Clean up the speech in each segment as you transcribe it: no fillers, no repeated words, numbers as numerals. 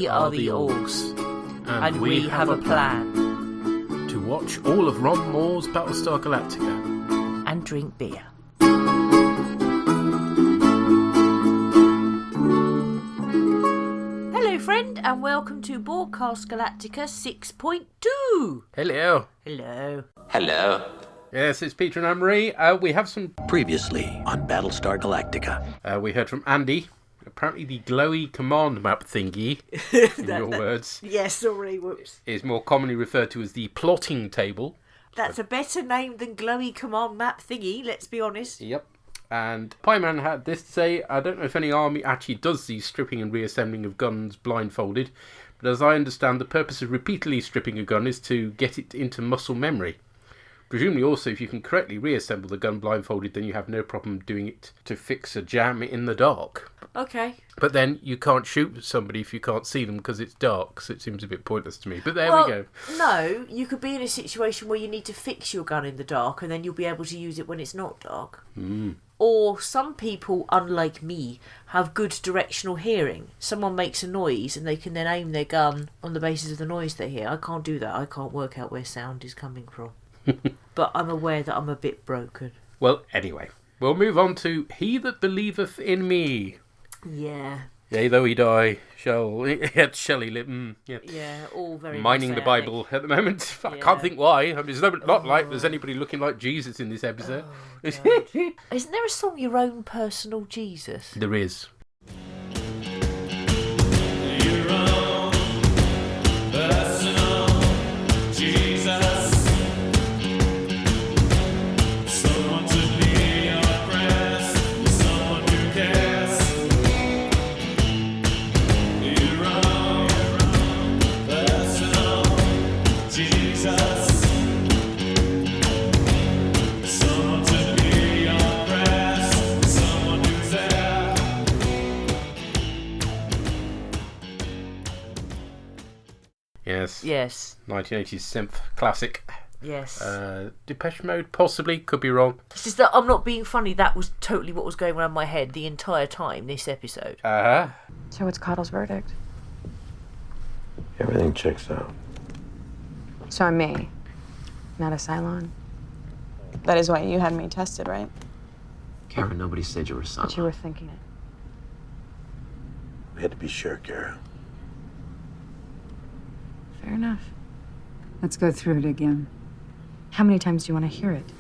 We are the Orcs, and we have a plan. To watch all of Ron Moore's Battlestar Galactica. And drink beer. Hello, friend, and welcome to Borgcast Galactica 6.2. Hello. Hello. Hello. Yes, it's Peter and Anne-Marie. We have some... Previously on Battlestar Galactica. We heard from Andy. Apparently the glowy command map thingy, in your words... Yes, sorry, whoops. ...is more commonly referred to as the plotting table. That's a better name than glowy command map thingy, let's be honest. Yep. And Pieman had this to say, I don't know if any army actually does the stripping and reassembling of guns blindfolded, but as I understand, the purpose of repeatedly stripping a gun is to get it into muscle memory. Presumably also, if you can correctly reassemble the gun blindfolded, then you have no problem doing it to fix a jam in the dark. Okay. But then you can't shoot somebody if you can't see them because it's dark, so it seems a bit pointless to me. But there we go. No, you could be in a situation where you need to fix your gun in the dark and then you'll be able to use it when it's not dark. Or some people, unlike me, have good directional hearing. Someone makes a noise and they can then aim their gun on the basis of the noise they hear. I can't do that. I can't work out where sound is coming from. But I'm aware that I'm a bit broken. Well, anyway, we'll move on to He That Believeth in Me. Yeah. Yea, though he die, shall he live? Yeah, all very mining the Bible at the moment. I can't think why. I mean, it's not like there's anybody looking like Jesus in this episode. Oh, isn't there a song, Your Own Personal Jesus? There is. Your own personal Jesus. Someone to be your friend, someone who cares. Your own personal Jesus. Someone to be your friend, someone who's there. Yes. 1980s synth classic. Yes. Depeche Mode, possibly. Could be wrong. It's just that I'm not being funny. That was totally what was going around my head the entire time, this episode. Uh-huh. So what's Cottle's verdict? Everything checks out. So I'm me, not a Cylon. That is why you had me tested, right? Karen, nobody said you were a son. But you were thinking it. We had to be sure, Kara. Fair enough. Let's go through it again. How many times do you want to hear it?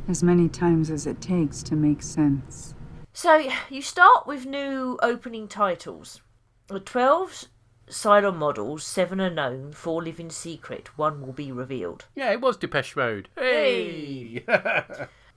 As many times as it takes to make sense. So, you start with new opening titles. The 12 Cylon models, 7 are known, 4 live in secret, 1 will be revealed. Yeah, it was Depeche Mode. Hey!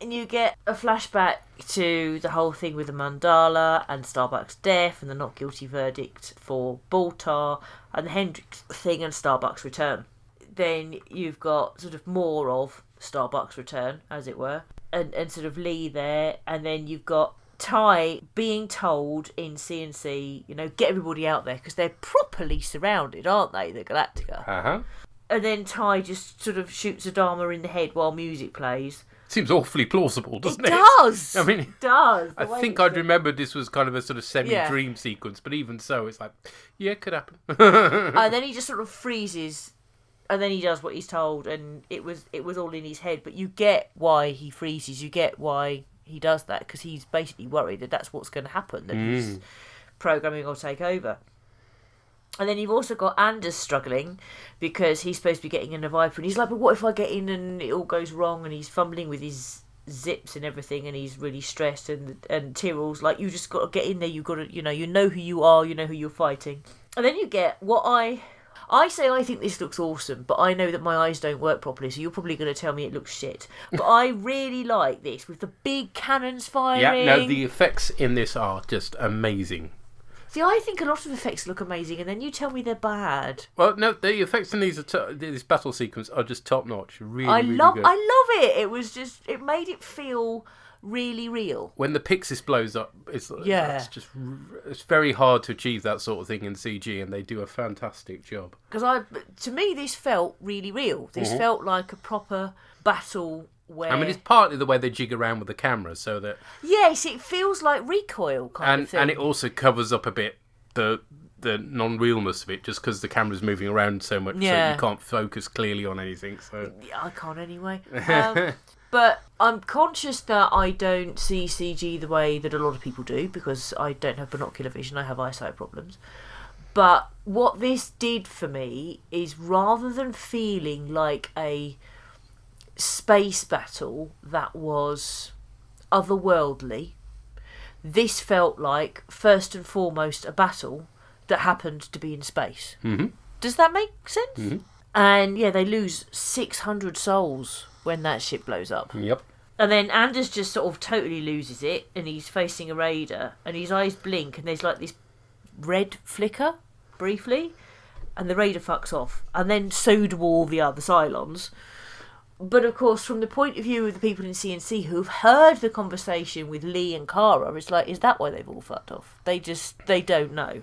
And you get a flashback to the whole thing with the mandala and Starbuck's death and the not guilty verdict for Baltar and the Hendrix thing and Starbuck's return. Then you've got sort of more of Starbuck's return, as it were, and sort of Lee there, and then you've got Ty being told in CNC, get everybody out there, because they're properly surrounded, aren't they, the Galactica? Uh-huh. And then Ty just sort of shoots Adama in the head while music plays. Seems awfully plausible, doesn't it? It does! I mean, it does. I think I'd remembered this was kind of a sort of semi-dream sequence, but even so, it's like, yeah, it could happen. And then he just sort of freezes, and then he does what he's told, and it was all in his head. But you get why he freezes, you get why he does that, because he's basically worried that that's what's going to happen, that his programming will take over. And then you've also got Anders struggling because he's supposed to be getting in a Viper, and he's like, but what if I get in and it all goes wrong? And he's fumbling with his zips and everything, and he's really stressed. And Tyrrell's like, you just got to get in there. You got to, you know who you are. You know who you're fighting. And then you get what I say. I think this looks awesome, but I know that my eyes don't work properly, so you're probably going to tell me it looks shit. But I really like this with the big cannons firing. Yeah, no, the effects in this are just amazing. See, I think a lot of effects look amazing, and then you tell me they're bad. Well, no, the effects in this battle sequence are just top notch. Really good. I love it. It was just, it made it feel really real. When the Pixis blows up, it's very hard to achieve that sort of thing in CG, and they do a fantastic job. Because to me, this felt really real. This felt like a proper battle. Where... I mean, it's partly the way they jig around with the camera, so that... Yes, it feels like recoil kind of thing. And it also covers up a bit the the non-realness of it, just because the camera's moving around so much, so Yeah. you can't focus clearly on anything. So Yeah, I can't anyway. But I'm conscious that I don't see CG the way that a lot of people do, because I don't have binocular vision, I have eyesight problems. But what this did for me is, rather than feeling like a space battle that was otherworldly, this felt like, first and foremost, a battle that happened to be in space. Mm-hmm. Does that make sense? Mm-hmm. And yeah, they lose 600 souls when that ship blows up. Yep. And then Anders just sort of totally loses it, and he's facing a raider, and his eyes blink, and there's like this red flicker, briefly, and the raider fucks off. And then so do all the other Cylons. But of course, from the point of view of the people in CNC who've heard the conversation with Lee and Kara, it's like, is that why they've all fucked off? They don't know.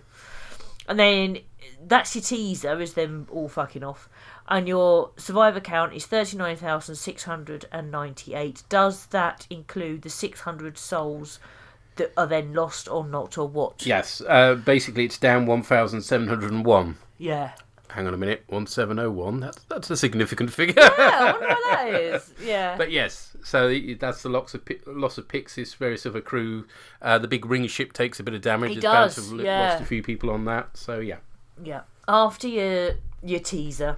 And then that's your teaser, is them all fucking off. And your survivor count is 39,698. Does that include the 600 souls that are then lost or not, or what? Yes. Basically, it's down 1,701. Yeah. Hang on a minute, 1701. That's a significant figure. Yeah, I wonder what that is. Yeah. But yes, so that's the loss of Pixis, various other crew. The big ring ship takes a bit of damage. It It's bound to does, have yeah. lost a few people on that. So yeah. Yeah. After your teaser,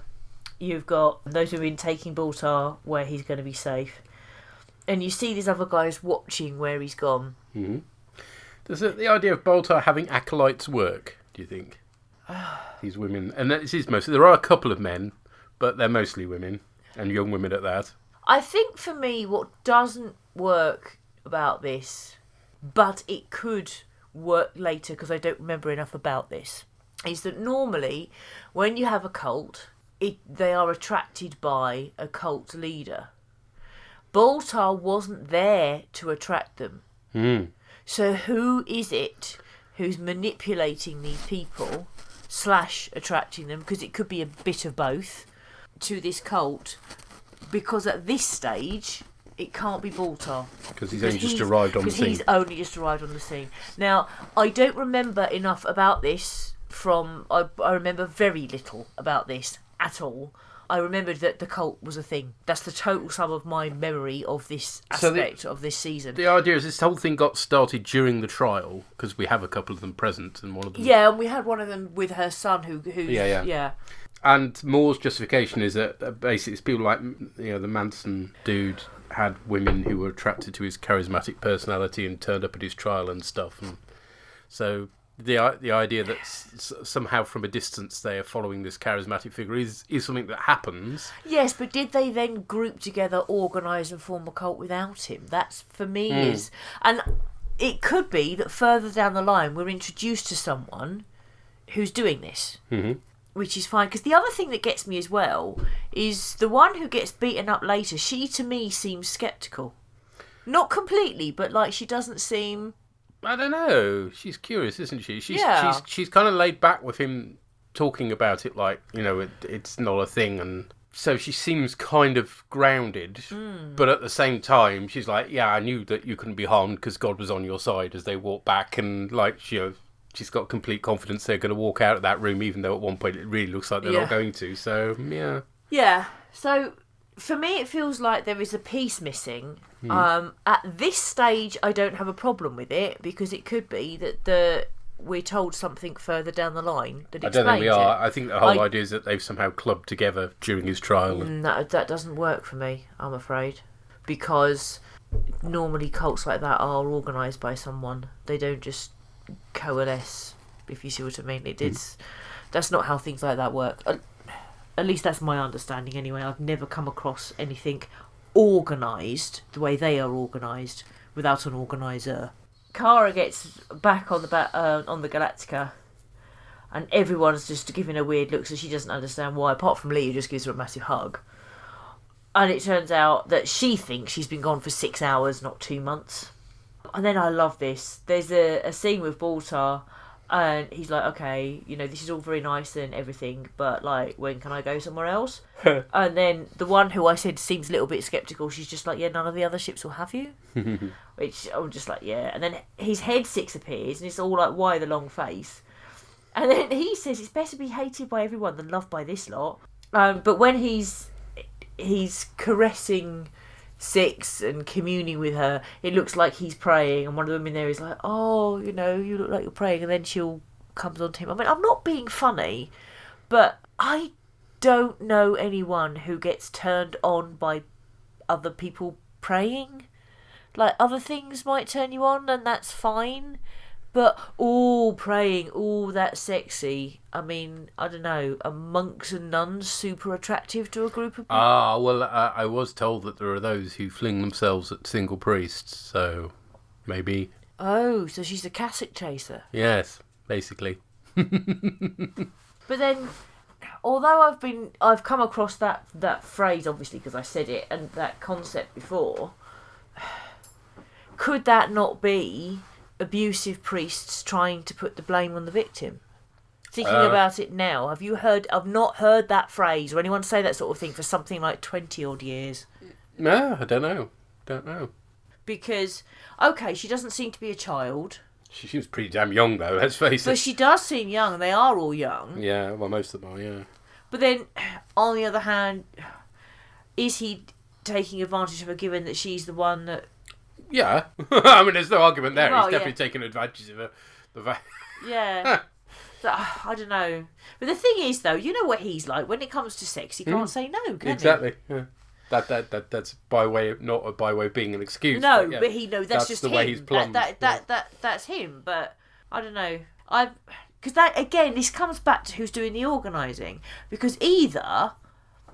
you've got those who've been taking Baltar where he's going to be safe. And you see these other guys watching where he's gone. Mm-hmm. Does the idea of Baltar having acolytes work, do you think? These women, and this is mostly, there are a couple of men, but they're mostly women, and young women at that. I think for me, what doesn't work about this, but it could work later because I don't remember enough about this, is that normally when you have a cult, they are attracted by a cult leader. Baltar wasn't there to attract them. So who is it who's manipulating these people / attracting them, because it could be a bit of both, to this cult? Because at this stage it can't be Baltar, Because he's only just arrived on the scene. He's only just arrived on the scene. Now, I don't remember enough about this I remember very little about this at all. I remembered that the cult was a thing. That's the total sum of my memory of this aspect of this season. The idea is this whole thing got started during the trial, because we have a couple of them present, and one of them... Yeah, and we had one of them with her son who's... Yeah. And Moore's justification is that basically it's people like, the Manson dude had women who were attracted to his charismatic personality and turned up at his trial and stuff. And so the idea that somehow from a distance they are following this charismatic figure is something that happens. Yes, but did they then group together, organise and form a cult without him? That's, for me, is... And it could be that further down the line we're introduced to someone who's doing this. Mm-hmm. Which is fine, because the other thing that gets me as well is the one who gets beaten up later. She, to me, seems sceptical. Not completely, but like she doesn't seem... I don't know. She's curious, isn't she? She's kind of laid back with him talking about it like, it's not a thing. And so she seems kind of grounded. But at the same time, she's like, yeah, I knew that you couldn't be harmed because God was on your side as they walk back. And like, she's got complete confidence they're going to walk out of that room, even though at one point it really looks like they're not going to. So, yeah. Yeah. So, for me, it feels like there is a piece missing. At this stage, I don't have a problem with it, because it could be that we're told something further down the line that explains it. I don't think we are. I think the whole idea is that they've somehow clubbed together during his trial. No, that doesn't work for me, I'm afraid. Because normally cults like that are organised by someone. They don't just coalesce, if you see what I mean. That's not how things like that work. At least that's my understanding anyway. I've never come across anything organised the way they are organised without an organiser. Kara gets back on the Galactica, and everyone's just giving her weird looks, and she doesn't understand why, apart from Lee, who just gives her a massive hug. And it turns out that she thinks she's been gone for 6 hours, not 2 months. And then I love this. There's a scene with Baltar, and he's like, okay, this is all very nice and everything, but like, when can I go somewhere else? And then the one who I said seems a little bit sceptical, she's just like, yeah, none of the other ships will have you. Which I'm just like, yeah. And then his head six appears, and it's all like, why the long face? And then he says it's better to be hated by everyone than loved by this lot. But when he's caressing Six and communing with her, it looks like he's praying, and one of the women there is like, oh, you know, you look like you're praying, and then she'll comes on to him. I mean, I'm not being funny, but I don't know anyone who gets turned on by other people praying. Like, other things might turn you on, and that's fine, but praying, that's sexy. I mean, I don't know, are monks and nuns super attractive to a group of people? Well, I was told that there are those who fling themselves at single priests, so maybe... Oh, so she's a cassock chaser. Yes, basically. But then, although I've come across that phrase, obviously, because I said it, and that concept before, could that not be abusive priests trying to put the blame on the victim? Thinking about it now, I've not heard that phrase or anyone say that sort of thing for something like 20 odd years. No, I don't know. Because, okay, she doesn't seem to be a child. She was pretty damn young, though, let's face it. But she does seem young, and they are all young. Yeah, well, most of them are, yeah. But then, on the other hand, is he taking advantage of her, given that she's the one that... Yeah. I mean, there's no argument there. Well, He's definitely taking advantage of her. Yeah. So, I don't know. But the thing is, though, you know what he's like. When it comes to sex, he can't say no, can exactly. He? Yeah. That's by way of, not by way of being an excuse. No, but, yeah, but he knows that's just the him. way he's plumbed. That's him. But I don't know. Because that again, this comes back to who's doing the organising. Because either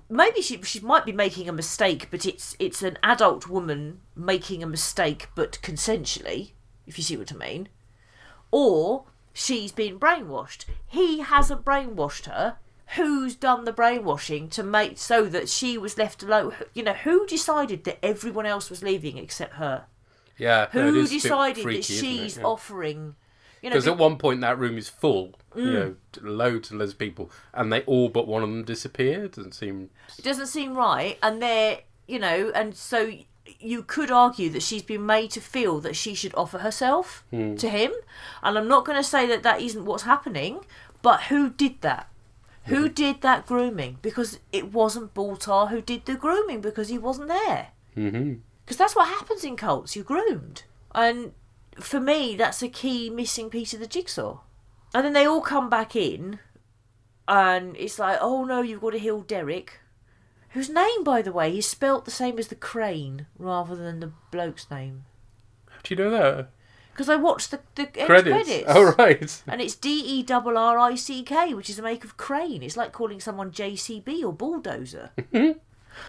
maybe she might be making a mistake, but it's an adult woman making a mistake, but consensually, if you see what I mean, or she's been brainwashed. He hasn't brainwashed her. Who's done the brainwashing to make so that she was left alone? You know, who decided that everyone else was leaving except her? Yeah. Who decided that she's offering? You know, because at one point that room is full. You know, loads and loads of people, and they all but one of them disappear. It doesn't seem right. And they're, you know, and so you could argue that she's been made to feel that she should offer herself to him. And I'm not going to say that isn't what's happening, but who did that? Who did that grooming? Because it wasn't Baltar who did the grooming, because he wasn't there. Because that's what happens in cults. You're groomed. And for me, that's a key missing piece of the jigsaw. And then they all come back in, and it's like, oh no, you've got to heal Derek, whose name, by the way, is spelt the same as the crane rather than the bloke's name. How do you know that? Because I watched the end credits. Oh, right. And it's DERRICK, which is a make of crane. It's like calling someone JCB or bulldozer.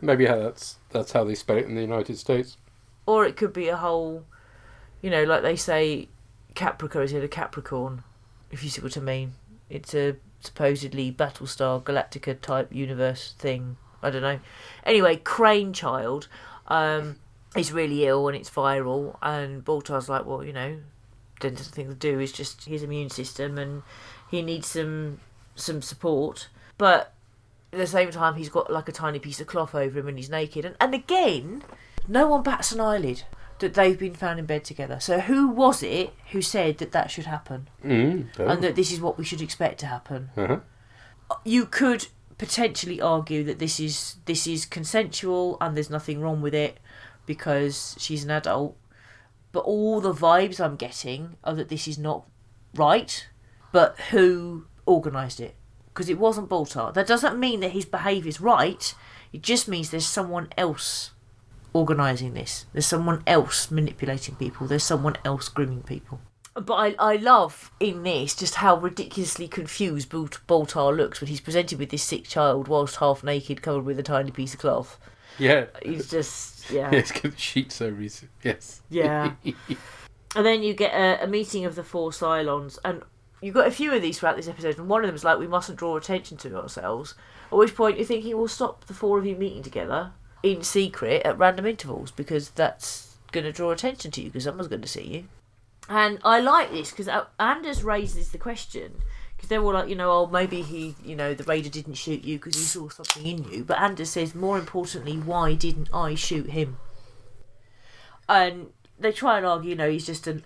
Maybe that's how they spell it in the United States. Or it could be a whole, you know, like they say, Caprica is a Capricorn, if you see what I mean. It's a supposedly Battlestar Galactica type universe thing. I don't know. Anyway, Crane Child is really ill and it's viral, and Baltar's like, well, you know, there's nothing to do, it's just his immune system and he needs some support. But at the same time, he's got like a tiny piece of cloth over him and he's naked. And again, no one bats an eyelid that they've been found in bed together. So who was it who said that should happen? And that this is what we should expect to happen? You could potentially argue that this is consensual and there's nothing wrong with it because she's an adult. But all the vibes I'm getting are that this is not right. But who organised it? Because it wasn't Baltar. That doesn't mean that his behaviour's right. It just means there's someone else organising this. There's someone else manipulating people. There's someone else grooming people. But I love in this just how ridiculously confused Baltar looks when he's presented with this sick child whilst half naked, covered with a tiny piece of cloth. Yeah. He's just, yeah. Yes, because the sheet's over his... Yes. Yeah. And then you get a meeting of the 4 Cylons, and you've got a few of these throughout this episode, and one of them is like, we mustn't draw attention to ourselves. At which point you're thinking, well, stop the 4 of you meeting together in secret at random intervals, because that's going to draw attention to you, because someone's going to see you. And I like this, because Anders raises the question, because they're all like, you know, oh, maybe the Raider didn't shoot you because he saw something in you. But Anders says, more importantly, why didn't I shoot him? And they try and argue, you know, he's just a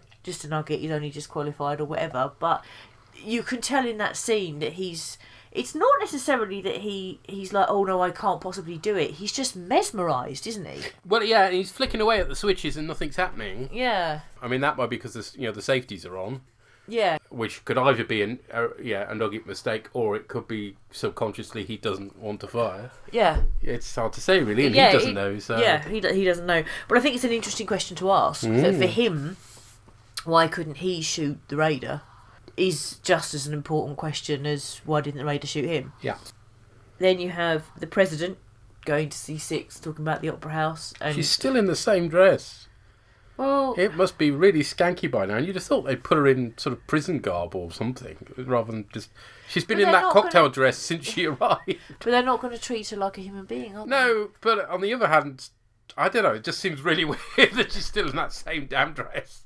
nugget, he's only just qualified or whatever. But you can tell in that scene that it's not necessarily that he's like, oh no, I can't possibly do it. He's just mesmerised, isn't he? Well, yeah, he's flicking away at the switches and nothing's happening. Yeah. I mean, that might be because the safeties are on. Yeah. Which could either be a nugget mistake, or it could be subconsciously he doesn't want to fire. Yeah. It's hard to say, really, and he doesn't know. So. Yeah, he doesn't know. But I think it's an interesting question to ask. That for him, why couldn't he shoot the Raider is just as an important question as why didn't the Raider shoot him? Yeah. Then you have the President going to C6, talking about the Opera House. And she's still in the same dress. Well, it must be really skanky by now. And you'd have thought they'd put her in sort of prison garb or something, rather than just... She's been in that cocktail dress since she arrived. But they're not going to treat her like a human being, are they? No, but on the other hand, I don't know, it just seems really weird that she's still in that same damn dress.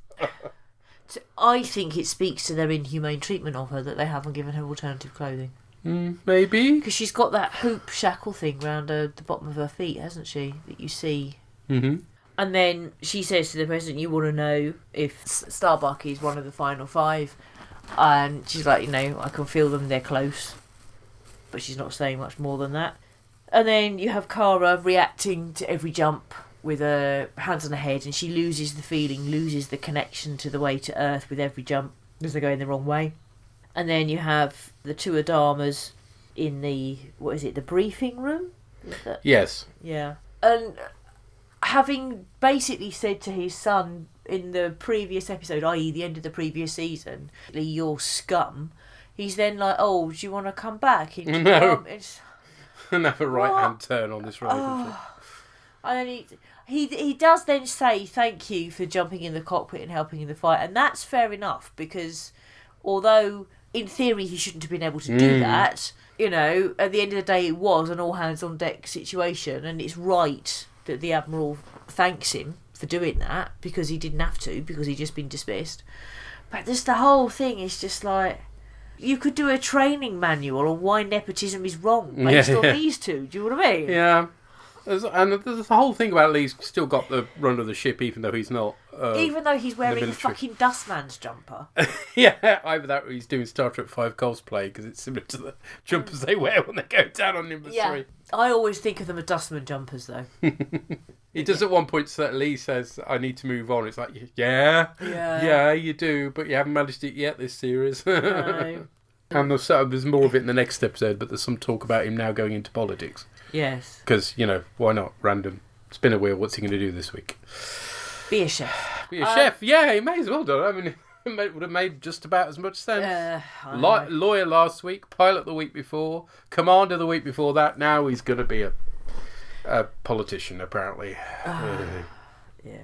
So I think it speaks to their inhumane treatment of her that they haven't given her alternative clothing. Maybe. Because she's got that hoop shackle thing round the bottom of her feet, hasn't she? That you see. Mm-hmm. And then she says to the President, you want to know if Starbuck is one of the final 5. And she's like, I can feel them, they're close. But she's not saying much more than that. And then you have Kara reacting to every jump with her hands on her head, and she loses the feeling, loses the connection to the way to Earth with every jump as they're going the wrong way. And then you have the 2 Adamas in the, the briefing room? Yes. Yeah. And having basically said to his son in the previous episode, i.e. the end of the previous season, you're scum, he's then like, oh, do you want to come back? No. And have a right-hand turn on this relationship. And then he does then say thank you for jumping in the cockpit and helping in the fight, and that's fair enough, because although in theory he shouldn't have been able to do that, at the end of the day it was an all-hands-on-deck situation, and it's right that the Admiral thanks him for doing that, because he didn't have to, because he'd just been dismissed. But just the whole thing is just like, you could do a training manual on why nepotism is wrong based on these two. Do you know what I mean? Yeah. There's the whole thing about Lee's still got the run of the ship, even though he's not. Even though he's wearing a fucking Dustman's jumper. Yeah, either that or he's doing Star Trek 5 cosplay, because it's similar to the jumpers they wear when they go down on number 3. I always think of them as Dustman jumpers, though. He does at one point, so Lee says, I need to move on. It's like, yeah, you do, but you haven't managed it yet this series. No. And there's more of it in the next episode, but there's some talk about him now going into politics. Yes. Because, why not? Random spin a wheel, what's he going to do this week? Be a chef. Be a chef, yeah, he may as well do. I mean, it would have made just about as much sense. Lawyer last week, pilot the week before, commander the week before that. Now he's going to be a politician, apparently. Yeah.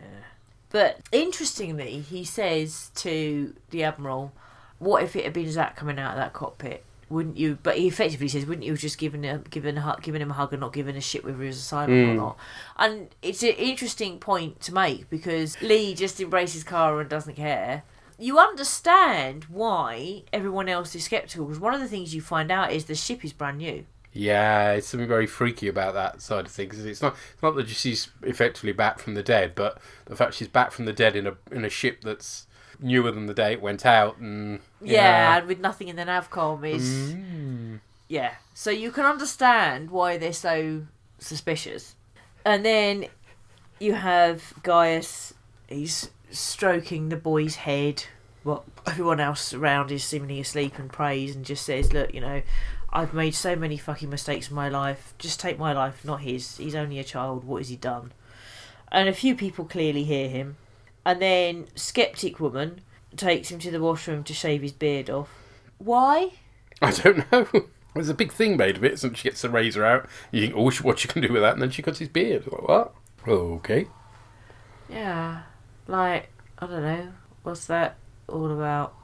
But interestingly, he says to the Admiral, what if it had been Zach coming out of that cockpit? Wouldn't you? But he effectively says, wouldn't you have just given him a hug and not given a shit whether he was a silent or not? And it's an interesting point to make, because Lee just embraces Kara and doesn't care. You understand why everyone else is sceptical, because one of the things you find out is the ship is brand new. Yeah, it's something very freaky about that side of things. It's not that she's effectively back from the dead, but the fact she's back from the dead in a ship that's newer than the day it went out, and and with nothing in the navcom is so you can understand why they're so suspicious. And then you have Gaius, he's stroking the boy's head while everyone else around is seemingly asleep, and prays and just says, look, I've made so many fucking mistakes in my life, just take my life, not his. He's only a child, what has he done? And a few people clearly hear him. And then Skeptic Woman takes him to the washroom to shave his beard off. Why? I don't know. There's a big thing made of it, so she gets the razor out. You think, oh, what you can do with that? And then she cuts his beard. Like, what? Okay. Yeah. I don't know. What's that all about?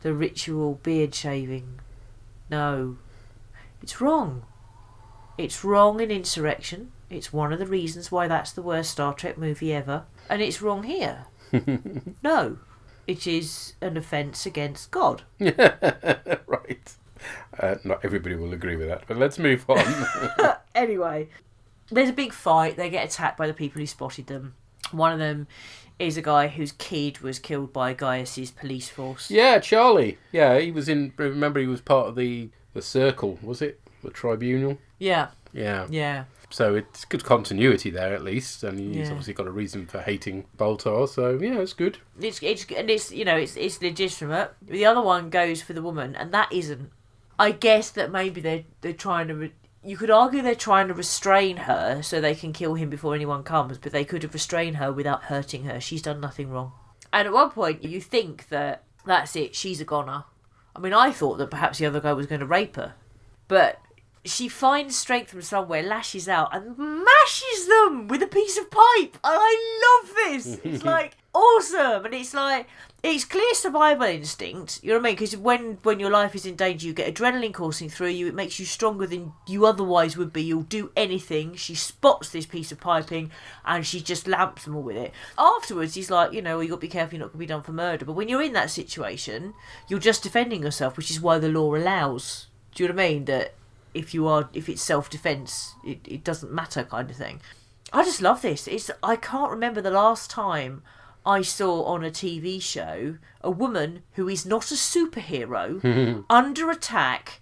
The ritual beard shaving. No. It's wrong. It's wrong in Insurrection. It's one of the reasons why that's the worst Star Trek movie ever. And it's wrong here. No. It is an offence against God. Right. Not everybody will agree with that, but let's move on. Anyway, there's a big fight. They get attacked by the people who spotted them. One of them is a guy whose kid was killed by Gaius's police force. Yeah, Charlie. Yeah, he was in... Remember, he was part of the Circle, was it? The Tribunal? Yeah. Yeah. Yeah. So it's good continuity there, at least, and he's obviously got a reason for hating Baltar. So yeah, it's good. It's legitimate. The other one goes for the woman, and that isn't. I guess that maybe they're trying to. You could argue they're trying to restrain her so they can kill him before anyone comes, but they could have restrained her without hurting her. She's done nothing wrong. And at one point, you think that that's it. She's a goner. I mean, I thought that perhaps the other guy was going to rape her, but. She finds strength from somewhere, lashes out, and mashes them with a piece of pipe. And I love this. It's like awesome, and it's like it's clear survival instinct. You know what I mean? Because when your life is in danger, you get adrenaline coursing through you. It makes you stronger than you otherwise would be. You'll do anything. She spots this piece of piping, and she just lamps them all with it. Afterwards, he's like, you know, you got to be careful. You're not going to be done for murder. But when you're in that situation, you're just defending yourself, which is why the law allows. Do you know what I mean? That if it's self-defence, it doesn't matter kind of thing. I just love this. I can't remember the last time I saw on a TV show a woman who is not a superhero under attack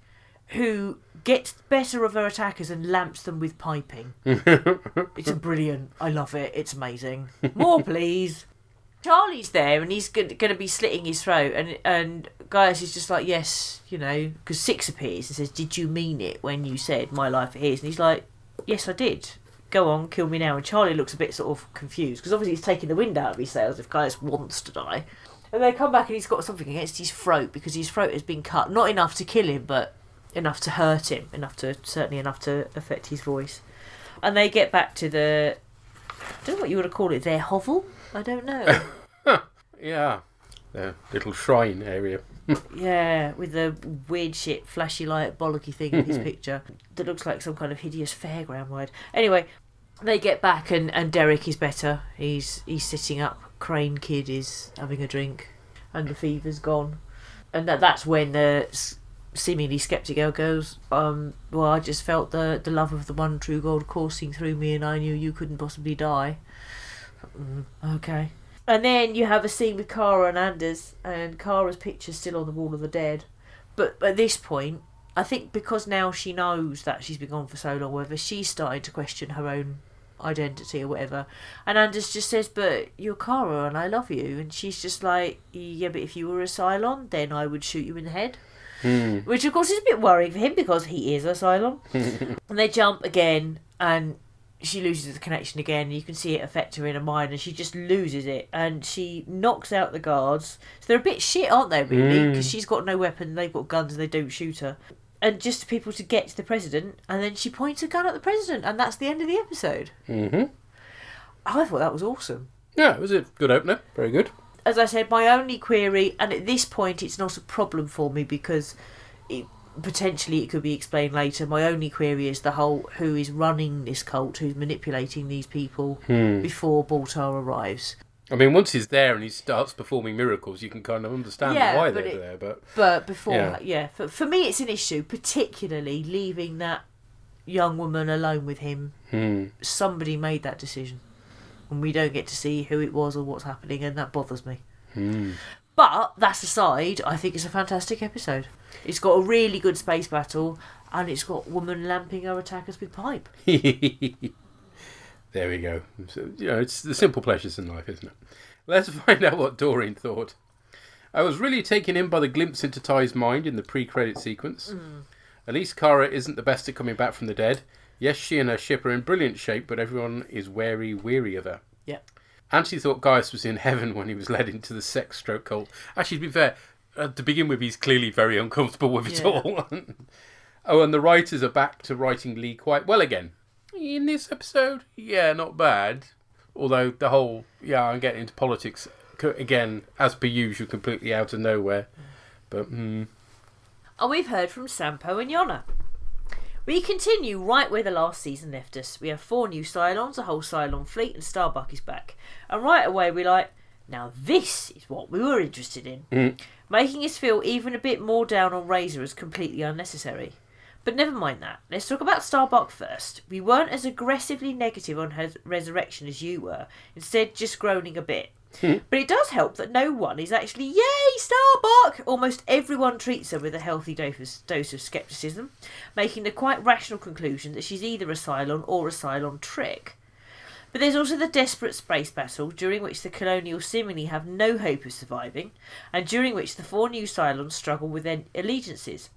who gets better of her attackers and lamps them with piping. It's brilliant. I love it. It's amazing. More, please. Charlie's there and he's going to be slitting his throat and Gaius is just like, yes, you know, because Six appears and says, did you mean it when you said my life is? And he's like, yes, I did. Go on, kill me now. And Charlie looks a bit sort of confused because obviously he's taking the wind out of his sails if Gaius wants to die. And they come back and he's got something against his throat because his throat has been cut. Not enough to kill him, but enough to hurt him. Certainly enough to affect his voice. And they get back to I don't know what you would call it, their hovel? I don't know. Yeah, the little shrine area. Yeah, with the weird shit, flashy light, bollocky thing in his picture that looks like some kind of hideous fairground ride. Anyway, they get back and Derek is better. He's sitting up. Crane Kid is having a drink, and the fever's gone. And that's when the seemingly sceptic girl goes, well, I just felt the love of the one true God coursing through me, and I knew you couldn't possibly die. Okay. And then you have a scene with Kara and Anders, and Kara's picture's still on the Wall of the Dead. But at this point, I think because now she knows that she's been gone for so long, whether she's starting to question her own identity or whatever. And Anders just says, but you're Kara and I love you. And she's just like, yeah, but if you were a Cylon, then I would shoot you in the head. Which, of course, is a bit worrying for him because he is a Cylon. And they jump again, and she loses the connection again. You can see it affect her in her mind, and she just loses it. And she knocks out the guards. So they're a bit shit, aren't they, really? Because she's got no weapon, they've got guns, and they don't shoot her. And just people to get to the president, and then she points a gun at the president, and that's the end of the episode. I thought that was awesome. Yeah, it was a good opener. Very good. As I said, my only query, and at this point it's not a problem for me because potentially it could be explained later, my only query is the whole who is running this cult, who's manipulating these people before Baltar arrives. I mean, once he's there and he starts performing miracles, you can kind of understand why they're there. But before, for me it's an issue, particularly leaving that young woman alone with him. Somebody made that decision. And we don't get to see who it was or what's happening, and that bothers me. But, that's aside, I think it's a fantastic episode. It's got a really good space battle, and it's got woman lamping her attackers with pipe. There we go. So, it's the simple pleasures in life, isn't it? Let's find out what Doreen thought. I was really taken in by the glimpse into Ty's mind in the pre-credit sequence. At least Kara isn't the best at coming back from the dead. Yes, she and her ship are in brilliant shape, but everyone is weary of her. Yeah. And she thought Gaius was in heaven when he was led into the sex stroke cult. Actually, to be fair, to begin with, he's clearly very uncomfortable with it all. Oh, and the writers are back to writing Lee quite well again. In this episode, yeah, not bad. Although the whole, I'm getting into politics, again, as per usual, completely out of nowhere. But, And we've heard from Sampo and Yonna. We continue right where the last season left us. We have 4 new Cylons, a whole Cylon fleet, and Starbuck is back. And right away we're like, now this is what we were interested in. Making us feel even a bit more down on Razor as completely unnecessary. But never mind that. Let's talk about Starbuck first. We weren't as aggressively negative on her resurrection as you were. Instead, just groaning a bit. But it does help that no one is actually, yay, Starbuck! Almost everyone treats her with a healthy dose of scepticism, making the quite rational conclusion that she's either a Cylon or a Cylon trick. But there's also the desperate space battle, during which the Colonials seemingly have no hope of surviving, and during which the 4 new Cylons struggle with their allegiances.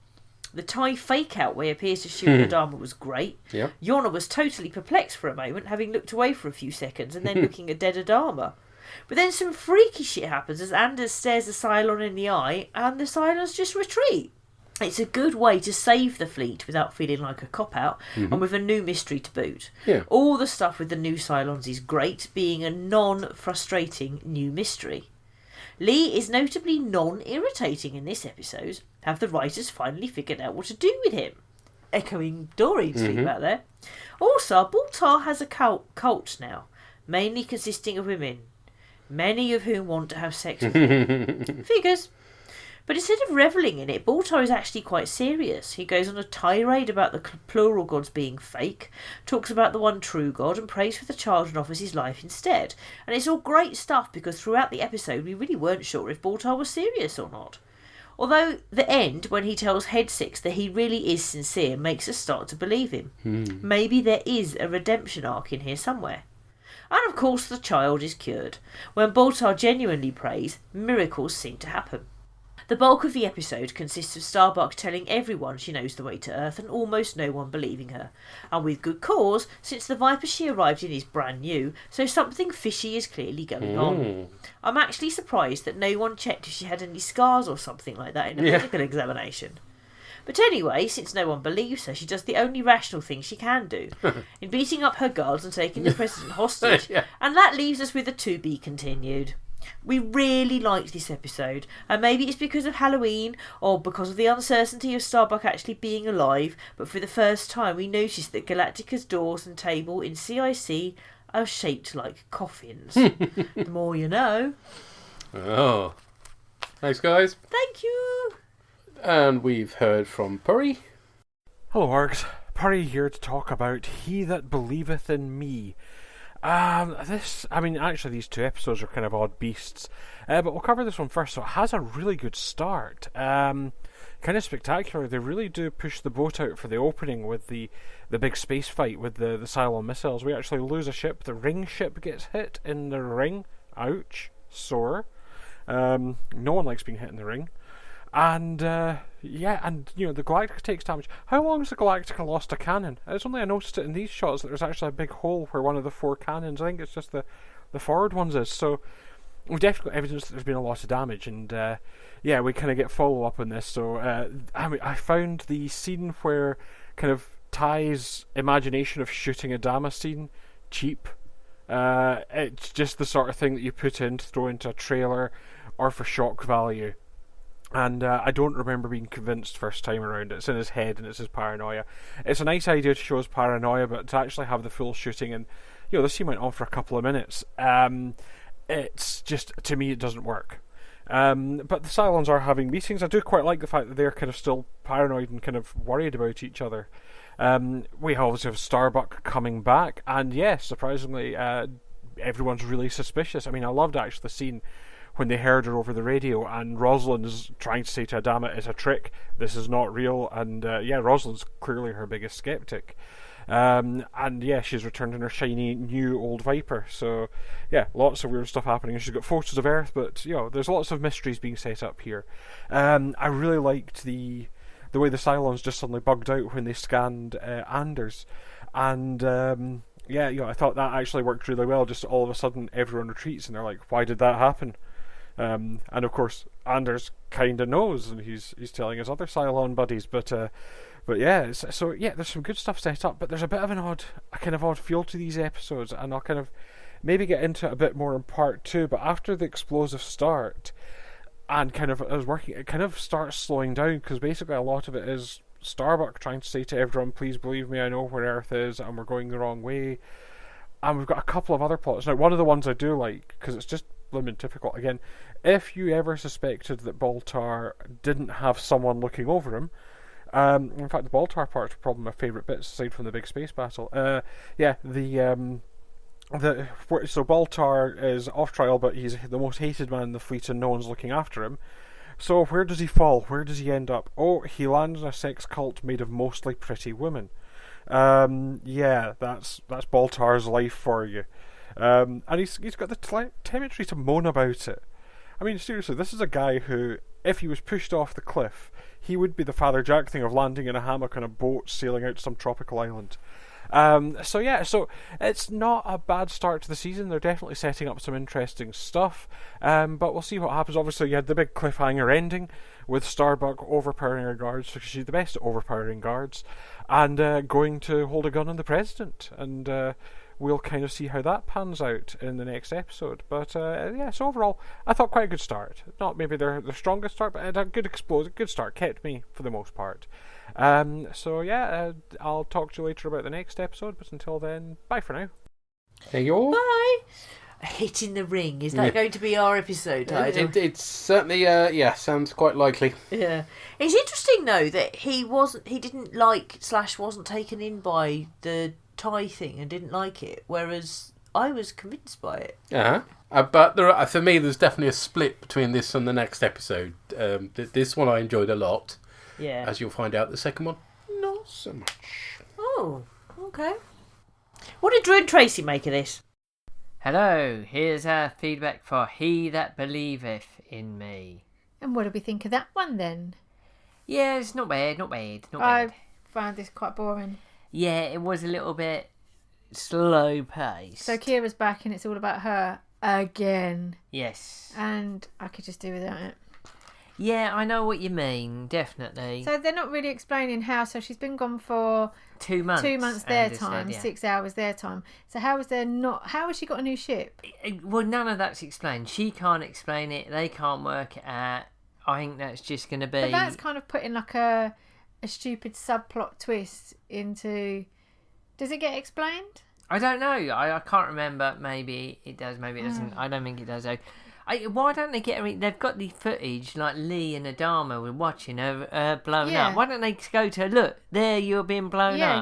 The TIE fake-out way appears to shoot Adama was great. Yep. Yona was totally perplexed for a moment, having looked away for a few seconds and then looking at dead Adama. But then some freaky shit happens as Anders stares the Cylon in the eye and the Cylons just retreat. It's a good way to save the fleet without feeling like a cop-out and with a new mystery to boot. Yeah. All the stuff with the new Cylons is great, being a non-frustrating new mystery. Lee is notably non-irritating in this episode. Have the writers finally figured out what to do with him? Echoing Doreen's feedback there. Also, Baltar has a cult now, mainly consisting of women, many of whom want to have sex with him. Figures. But instead of revelling in it, Baltar is actually quite serious. He goes on a tirade about the plural gods being fake, talks about the one true god, and prays for the child and offers his life instead. And it's all great stuff because throughout the episode we really weren't sure if Baltar was serious or not. Although the end, when he tells Head Six that he really is sincere, makes us start to believe him. Maybe there is a redemption arc in here somewhere. And of course the child is cured. When Baltar genuinely prays, miracles seem to happen. The bulk of the episode consists of Starbuck telling everyone she knows the way to Earth and almost no one believing her. And with good cause, since the Viper she arrived in is brand new, so something fishy is clearly going on. I'm actually surprised that no one checked if she had any scars or something like that in a medical examination. But anyway, since no one believes her, she does the only rational thing she can do, in beating up her guards and taking the president hostage, and that leaves us with a to be continued. We really liked this episode, and maybe it's because of Halloween or because of the uncertainty of Starbuck actually being alive, but for the first time we noticed that Galactica's doors and table in CIC are shaped like coffins. The more you know. Oh. Thanks, guys. Thank you. And we've heard from Puri. Hello, Orgs. Puri here to talk about He That Believeth in Me. Actually these 2 episodes are kind of odd beasts, but we'll cover this one first. So it has a really good start, kind of spectacular. They really do push the boat out for the opening with the big space fight with the Cylon missiles. We actually lose a ship. The ring ship gets hit in the ring. Ouch, sore. No one likes being hit in the ring. And the Galactica takes damage. How long has the Galactica lost a cannon? It's only I noticed it in these shots that there's actually a big hole where one of the 4 cannons, I think it's just the forward ones is. So we've definitely got evidence that there's been a lot of damage, and we kind of get follow up on this. So I found the scene where kind of Ty's imagination of shooting a Dama scene cheap. It's just the sort of thing that you put in to throw into a trailer or for shock value. And I don't remember being convinced first time around. It's in his head and it's his paranoia. It's a nice idea to show his paranoia, but to actually have the full shooting, and this scene went on for a couple of minutes. It's just, to me, it doesn't work. But the Cylons are having meetings. I do quite like the fact that they're kind of still paranoid and kind of worried about each other. We obviously have Starbuck coming back, and yes, surprisingly, everyone's really suspicious. I mean, I loved actually the scene when they heard her over the radio, and Rosalind's trying to say to Adama, it's a trick, this is not real, and Rosalind's clearly her biggest skeptic. She's returned in her shiny new old Viper, so lots of weird stuff happening. She's got photos of Earth, but there's lots of mysteries being set up here. I really liked the way the Cylons just suddenly bugged out when they scanned Anders, and I thought that actually worked really well. Just all of a sudden everyone retreats and they're like, why did that happen? And of course Anders kind of knows, and he's telling his other Cylon buddies, but there's some good stuff set up, but there's a bit of a kind of odd feel to these episodes, and I'll kind of maybe get into it a bit more in part 2. But after the explosive start and kind of as working, it kind of starts slowing down, because basically a lot of it is Starbuck trying to say to everyone, please believe me, I know where Earth is and we're going the wrong way. And we've got a couple of other plots. Now, one of the ones I do like, because it's just blimmin' typical, again, if you ever suspected that Baltar didn't have someone looking over him, in fact the Baltar part's probably my favourite bits aside from the big space battle, So Baltar is off trial, but he's the most hated man in the fleet, and no one's looking after him. So where does he fall? Where does he end up? Oh, he lands in a sex cult made of mostly pretty women. Yeah, that's Baltar's life for you. And he's got the temerity to moan about it. I mean, seriously, this is a guy who, if he was pushed off the cliff, he would be the Father Jack thing of landing in a hammock on a boat sailing out to some tropical island. So it's not a bad start to the season. They're definitely setting up some interesting stuff, but we'll see what happens. Obviously, you had the big cliffhanger ending with Starbuck overpowering her guards, because she's the best at overpowering guards, and going to hold a gun on the president, and we'll kind of see how that pans out in the next episode. But so overall, I thought quite a good start. Not maybe their strongest start, but a good start. Kept me for the most part. I'll talk to you later about the next episode, but until then, bye for now. There you are. Bye. A hit in the ring. Is that going to be our episode title? It's certainly, sounds quite likely. Yeah. It's interesting though that he didn't like / wasn't taken in by the Thai thing and didn't like it, whereas I was convinced by it. Yeah. But for me, there's definitely a split between this and the next episode. This one I enjoyed a lot. Yeah. As you'll find out, the second one, not so much. Oh, okay. What did Drew and Tracy make of this? Hello, here's our feedback for He That Believeth in Me. And what do we think of that one then? Yeah, it's not bad. I found this quite boring. Yeah, it was a little bit slow paced. So Kira's back and it's all about her again. Yes. And I could just do without it. Yeah, I know what you mean, definitely. So they're not really explaining how. So she's been gone for 2 months. 2 months their Andy time, said, yeah. 6 hours their time. So how has she got a new ship? Well, none of that's explained. She can't explain it. They can't work it out. I think that's just going to be... But that's kind of putting like a stupid subplot twist into... Does it get explained? I don't know. I can't remember. Maybe it does, maybe it doesn't. I don't think it does, though. Why don't they get... they've got the footage, like Lee and Adama were watching her blown up. Why don't they go to her, look, there you're being blown up? Yeah,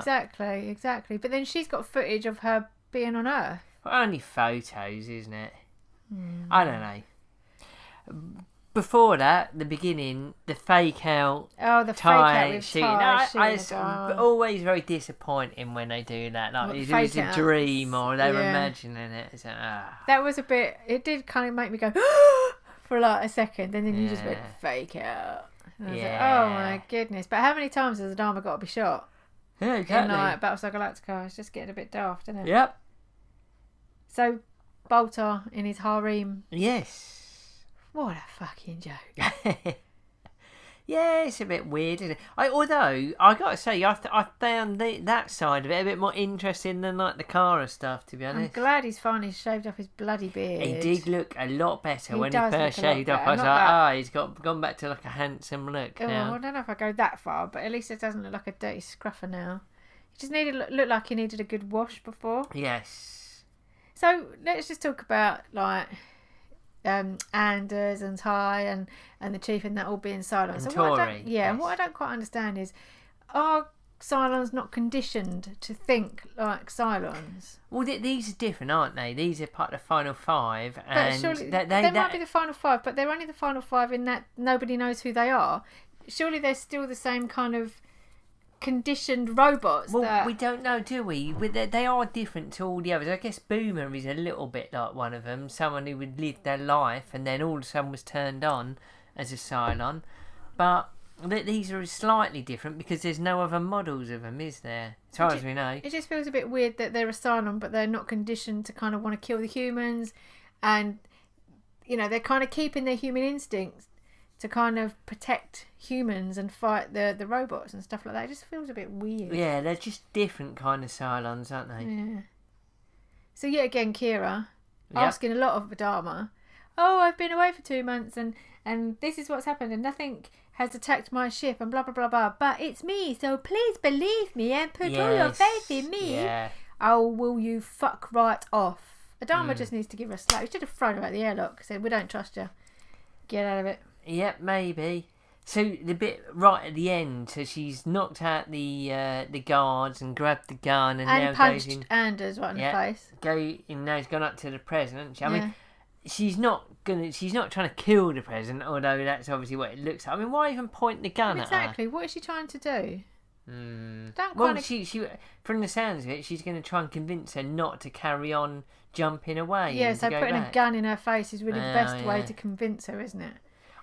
exactly. But then she's got footage of her being on Earth. Well, only photos, isn't it? I don't know. Before that, the beginning, the fake out. Oh, the Thai fake out with shooting. Thai It's always very disappointing when they do that. Like it was a dream or they were imagining it. It's like, That was a bit. It did kind of make me go for like a second, and then you just went fake out. And I was like, oh my goodness! But how many times has Adama got to be shot? Yeah, exactly. In like Battlestar Galactica, it's just getting a bit daft, isn't it? Yep. So, Baltar in his harem. Yes. What a fucking joke. Yeah, it's a bit weird, isn't it? Although, I got to say, I found that side of it a bit more interesting than like the Kara stuff, to be honest. I'm glad he's finally shaved off his bloody beard. He did look a lot better when he first shaved off. I was like, he's gone back to like a handsome look now. I don't know if I go that far, but at least it doesn't look like a dirty scruffer now. He just looked like he needed a good wash before. Yes. So, let's just talk about like... Anders and Ty and the chief and that all being Cylons. And so Tori. And what I don't quite understand is, are Cylons not conditioned to think like Cylons? Well, these are different, aren't they? These are part of the final five. But surely they might be the final five, but they're only the final five in that nobody knows who they are. Surely they're still the same kind of conditioned robots. Well, we don't know, do we? They are different to all the others. I guess Boomer is a little bit like one of them, someone who would live their life and then all of a sudden was turned on as a Cylon. But these are slightly different because there's no other models of them, is there? As far as we know. It just feels a bit weird that they're a Cylon, but they're not conditioned to kind of want to kill the humans, and they're kind of keeping their human instincts to kind of protect humans and fight the robots and stuff like that. It just feels a bit weird. Yeah, they're just different kind of Cylons, aren't they? Yeah. So yet again, Kira asking a lot of Adama. Oh, I've been away for 2 months and this is what's happened and nothing has attacked my ship and blah blah blah blah. But it's me, so please believe me and put all your faith in me. Yeah. Oh, will you fuck right off? Adama just needs to give her a slap. He should have thrown her out the airlock. Said, we don't trust you. Get out of it. Yep, maybe. So the bit right at the end, so she's knocked out the guards and grabbed the gun and now punched goes in. Anders right in the face. Now he's gone up to the president. I mean, she's not trying to kill the president, although that's obviously what it looks like. I mean, why even point the gun at her? Exactly. What is she trying to do? She from the sounds of it, she's going to try and convince her not to carry on jumping away. Yeah, and so to go putting back. a gun in her face is really the best way to convince her, isn't it?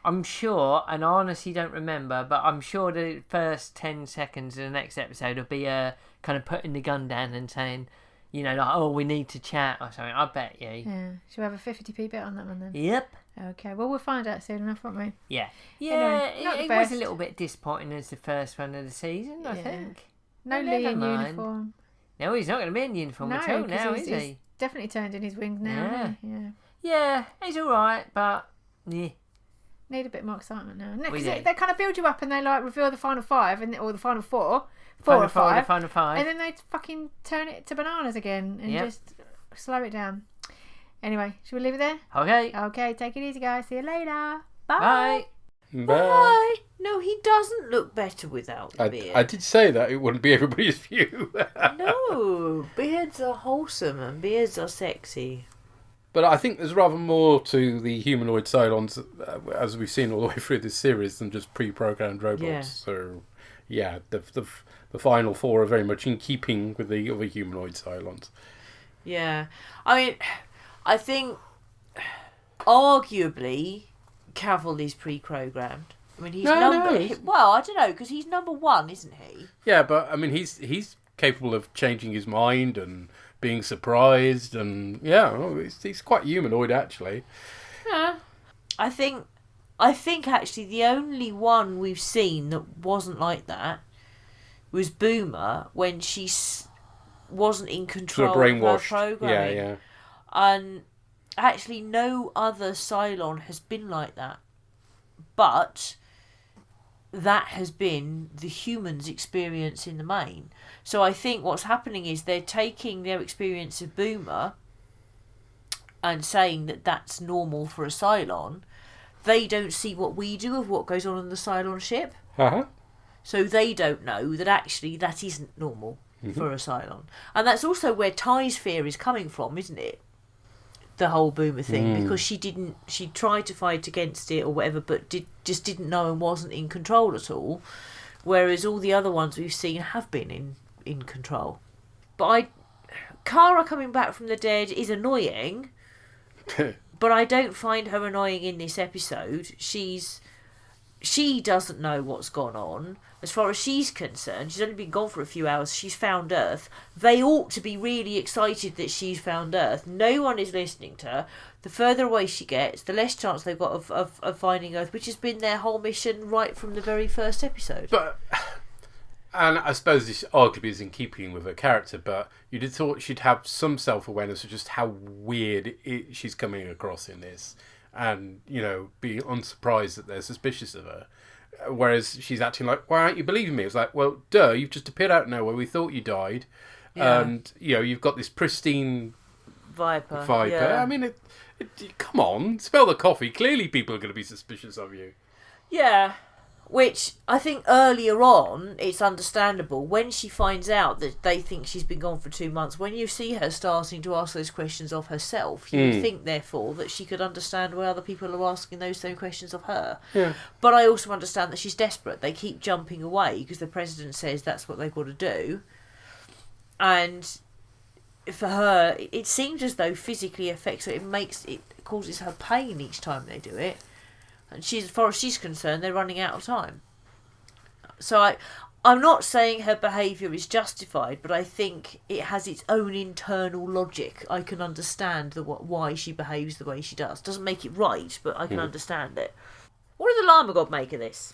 I'm sure, and I honestly don't remember, but I'm sure the first 10 seconds of the next episode will be kind of putting the gun down and saying, you know, like, oh, we need to chat or something. I bet you. Yeah. Should we have a 50p bit on that one then? Yep. Okay, well, we'll find out soon enough, won't we? Yeah. Anyway, It was a little bit disappointing as the first one of the season, I think. No Lee in uniform. No, he's not going to be in uniform at all now, is he? He's definitely turned in his wings now. Yeah, he's all right, but yeah. Need a bit more excitement now. No, because they kind of build you up and they like reveal the final five or the final four or five, and then they fucking turn it to bananas again and just slow it down. Anyway, should we leave it there? Okay, take it easy, guys. See you later. Bye. Bye. No, he doesn't look better without the beard. I did say that it wouldn't be everybody's view. No, beards are wholesome and beards are sexy. But I think there's rather more to the humanoid Cylons, as we've seen all the way through this series, than just pre-programmed robots. Yeah. So, yeah, the final four are very much in keeping with the other humanoid Cylons. Yeah. I mean, I think, arguably, Cavill is pre-programmed. I mean, he's well, I don't know, because he's number one, isn't he? Yeah, but, I mean, he's capable of changing his mind and being surprised, and he's quite humanoid actually. Yeah, I think actually the only one we've seen that wasn't like that was Boomer when she wasn't in control of her programming. Yeah. And actually, no other Cylon has been like that, but that has been the humans' experience in the main. So I think what's happening is they're taking their experience of Boomer and saying that that's normal for a Cylon. They don't see what we do of what goes on in the Cylon ship. Uh-huh. So they don't know that actually that isn't normal for a Cylon. And that's also where Ty's fear is coming from, isn't it? The whole Boomer thing, because she tried to fight against it or whatever, but just didn't know and wasn't in control at all, whereas all the other ones we've seen have been in control. But Kara coming back from the dead is annoying, but I don't find her annoying in this episode. She doesn't know what's gone on. As far as she's concerned, she's only been gone for a few hours. She's found Earth. They ought to be really excited that she's found Earth. No one is listening to her. The further away she gets, the less chance they've got of finding Earth, which has been their whole mission right from the very first episode. And I suppose this arguably is in keeping with her character, but you'd have thought she'd have some self-awareness of just how weird she's coming across in this, and, be unsurprised that they're suspicious of her. Whereas she's acting like, why aren't you believing me? It's like, well, duh, you've just appeared out of nowhere. We thought you died. Yeah. And, you've got this pristine Viper. Yeah. I mean, come on, smell the coffee. Clearly people are going to be suspicious of you. Yeah. Which, I think earlier on, it's understandable. When she finds out that they think she's been gone for 2 months, when you see her starting to ask those questions of herself, you would think, therefore, that she could understand why other people are asking those same questions of her. Yeah. But I also understand that she's desperate. They keep jumping away because the president says that's what they've got to do. And for her, it seems as though physically affects her. It causes her pain each time they do it. And as far as she's concerned, they're running out of time. So I'm not saying her behaviour is justified, but I think it has its own internal logic. I can understand why she behaves the way she does. Doesn't make it right, but I can understand it. What does the Llama God make of this?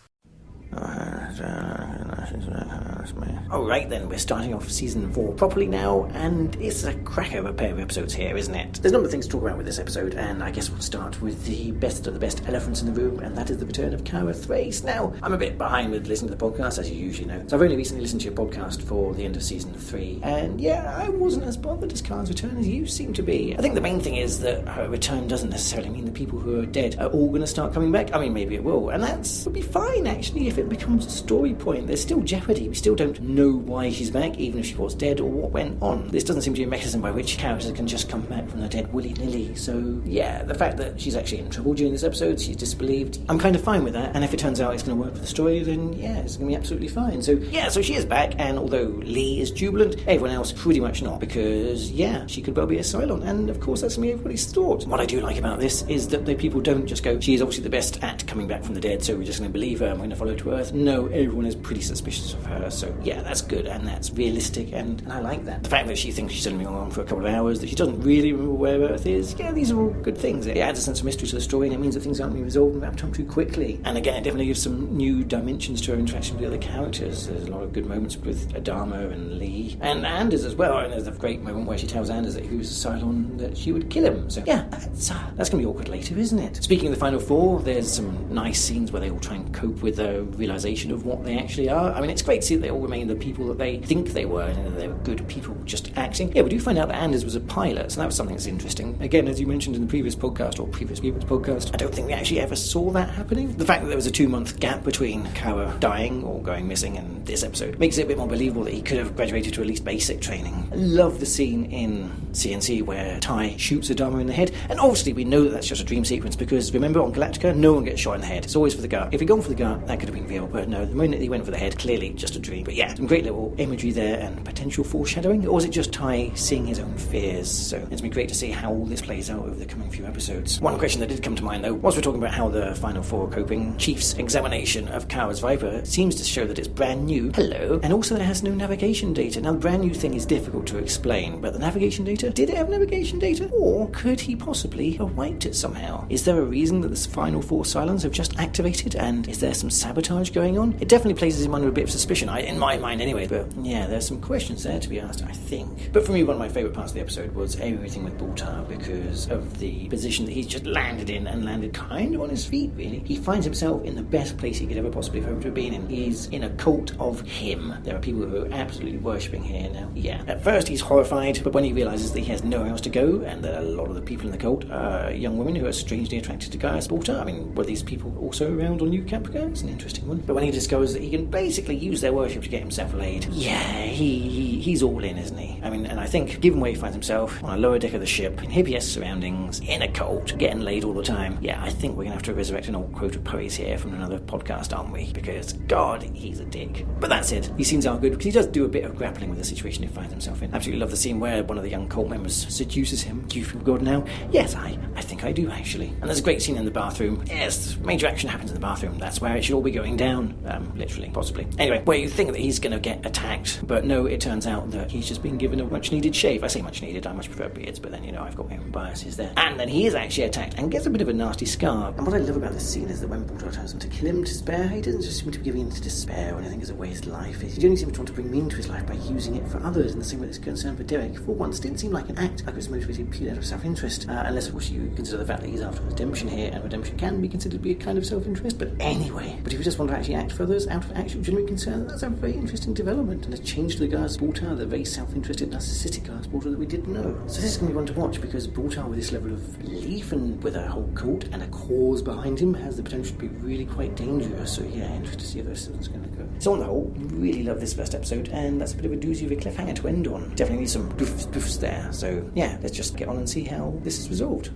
Alright then, we're starting off season 4 properly now, and it's a cracker of a pair of episodes here, isn't it? There's a number of things to talk about with this episode, and I guess we'll start with the best of the best elephants in the room, and that is the return of Cara Thrace. Now, I'm a bit behind with listening to the podcast, as you usually know, so I've only recently listened to your podcast for the end of season 3, and yeah, I wasn't as bothered as Cara's return as you seem to be. I think the main thing is that her return doesn't necessarily mean the people who are dead are all going to start coming back. I mean, maybe it will, and that would be fine, actually, if it becomes a story point. There's still jeopardy. We still don't know why she's back, even if she was dead, or what went on. This doesn't seem to be a mechanism by which characters can just come back from the dead willy-nilly. So, yeah, the fact that she's actually in trouble during this episode, she's disbelieved, I'm kind of fine with that, and if it turns out it's going to work for the story, then, yeah, it's going to be absolutely fine. So, yeah, so she is back, and although Lee is jubilant, everyone else pretty much not, because, yeah, she could well be a Cylon, and, of course, that's going to be everybody's thought. What I do like about this is that the people don't just go, she is obviously the best at coming back from the dead, so we're just going to believe her, and we're going to follow her to Earth. No, everyone is pretty suspicious of her, so, yeah, that's good, and that's realistic, and I like that. The fact that she thinks she's only been on for a couple of hours, that she doesn't really remember where Earth is, yeah, these are all good things. It adds a sense of mystery to the story, and it means that things aren't being resolved in that time too quickly. And again, it definitely gives some new dimensions to her interaction with the other characters. There's a lot of good moments with Adama and Lee, and Anders as well, and there's a great moment where she tells Anders that he was a Cylon, that she would kill him. So, yeah, that's going to be awkward later, isn't it? Speaking of the final 4, there's some nice scenes where they all try and cope with the realisation of what they actually are. I mean, it's great to see that they all remain the people that they think they were, and they were good people just acting. Yeah, we do find out that Anders was a pilot, so that was something that's interesting. Again, as you mentioned in the previous podcast, or previous podcast, I don't think we actually ever saw that happening. The fact that there was a 2-month gap between Cara dying or going missing and this episode makes it a bit more believable that he could have graduated to at least basic training. I love the scene in CNC where Ty shoots Adama in the head, and obviously we know that that's just a dream sequence, because remember on Galactica, no one gets shot in the head. It's always for the gut. If he'd gone for the gut, that could have been real, but no, the moment he went for the head, clearly just a dream. But yeah, some great little imagery there and potential foreshadowing. Or was it just Ty seeing his own fears? So it's going to be great to see how all this plays out over the coming few episodes. One question that did come to mind though, whilst we're talking about how the final 4 are coping, Chief's examination of Cara's Viper seems to show that it's brand new. Hello. And also that it has no navigation data. Now the brand new thing is difficult to explain, but the navigation data, did it have navigation data? Or could he possibly have wiped it somehow? Is there a reason that the final 4 Cylons have just activated, and is there some sabotage going on? It definitely places him under a bit of suspicion, in my mind anyway, but yeah, there's some questions there to be asked, I think. But for me, one of my favourite parts of the episode was everything with Baltar, because of the position that he's just landed in, and landed kind of on his feet, really. He finds himself in the best place he could ever possibly have ever been in. He's in a cult of him. There are people who are absolutely worshipping here now. Yeah, at first he's horrified, but when he realises that he has nowhere else to go, and that a lot of the people in the cult are young women who are strangely attracted to Gaius Baltar. I mean, were these people also around on New Caprica? It's an interesting one. But when he discovers that he can basically use their worship to get himself laid, yeah, he's all in, isn't he? I mean, and I think, given where he finds himself, on a lower deck of the ship, in hippie surroundings, in a cult, getting laid all the time, yeah, I think we're going to have to resurrect an old quote of Poe's here from another podcast, aren't we? Because, God, he's a dick. But that's it. These scenes are good, because he does do a bit of grappling with the situation he finds himself in. Absolutely love the scene where one of the young cult members seduces him. Do you feel good now? Yes, I think I do, actually. And there's a great scene in the bathroom. Yes, major action happens in the bathroom. That's where it should all be going down. Literally, possibly. Anyway, where you think that he's going to get attacked, but no, it turns out that he's just been given a much-needed shave. I say much-needed, I much prefer beards, but then, you know, I've got my own biases there. And then he is actually attacked and gets a bit of a nasty scar. And what I love about this scene is that when Baltar tells him to kill him to spare, he doesn't just seem to be giving in to despair or anything as a way his life is. He only seems to want to bring meaning to his life by using it for others, in the same way that's concerned for Derek. For once, didn't seem like an act, like it was motivated purely out of self-interest, unless, of course, you consider the fact that he's after redemption here, and redemption can be considered to be a kind of self-interest, but anyway. But if you just want to actually act for others out of actual genuine concern, that's a very interesting development, and a change to the Gaius Baltar, the very self-interested, narcissistic Gaius Baltar that we didn't know. So this is going to be one to watch, because Baltar, with this level of belief and with a whole cult and a cause behind him, has the potential to be really quite dangerous. So yeah, interested to see how this one's going to go. So on the whole, really love this first episode, and that's a bit of a doozy of a cliffhanger to end on. Definitely need some doofs there. So yeah, let's just get on and see how this is resolved.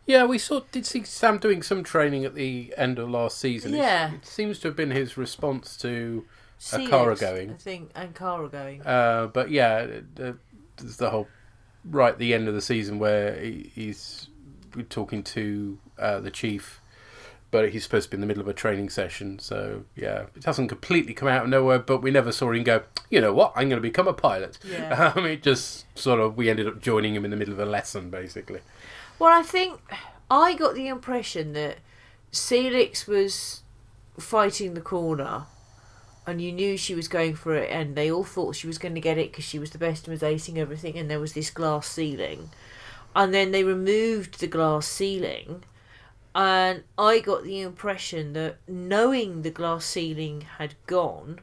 Yeah, we did see Sam doing some training at the end of last season. Yeah. It seems to have been his response to Cara going. I think, and Cara going. But yeah, there's the whole right at the end of the season where he's talking to the chief, but he's supposed to be in the middle of a training session. So yeah, it hasn't completely come out of nowhere, but we never saw him go, you know what, I'm going to become a pilot. Yeah. It just sort of, we ended up joining him in the middle of a lesson, basically. Well, I think I got the impression that Celix was fighting the corner and you knew she was going for it, and they all thought she was going to get it because she was the best and was acing everything, and there was this glass ceiling. And then they removed the glass ceiling, and I got the impression that knowing the glass ceiling had gone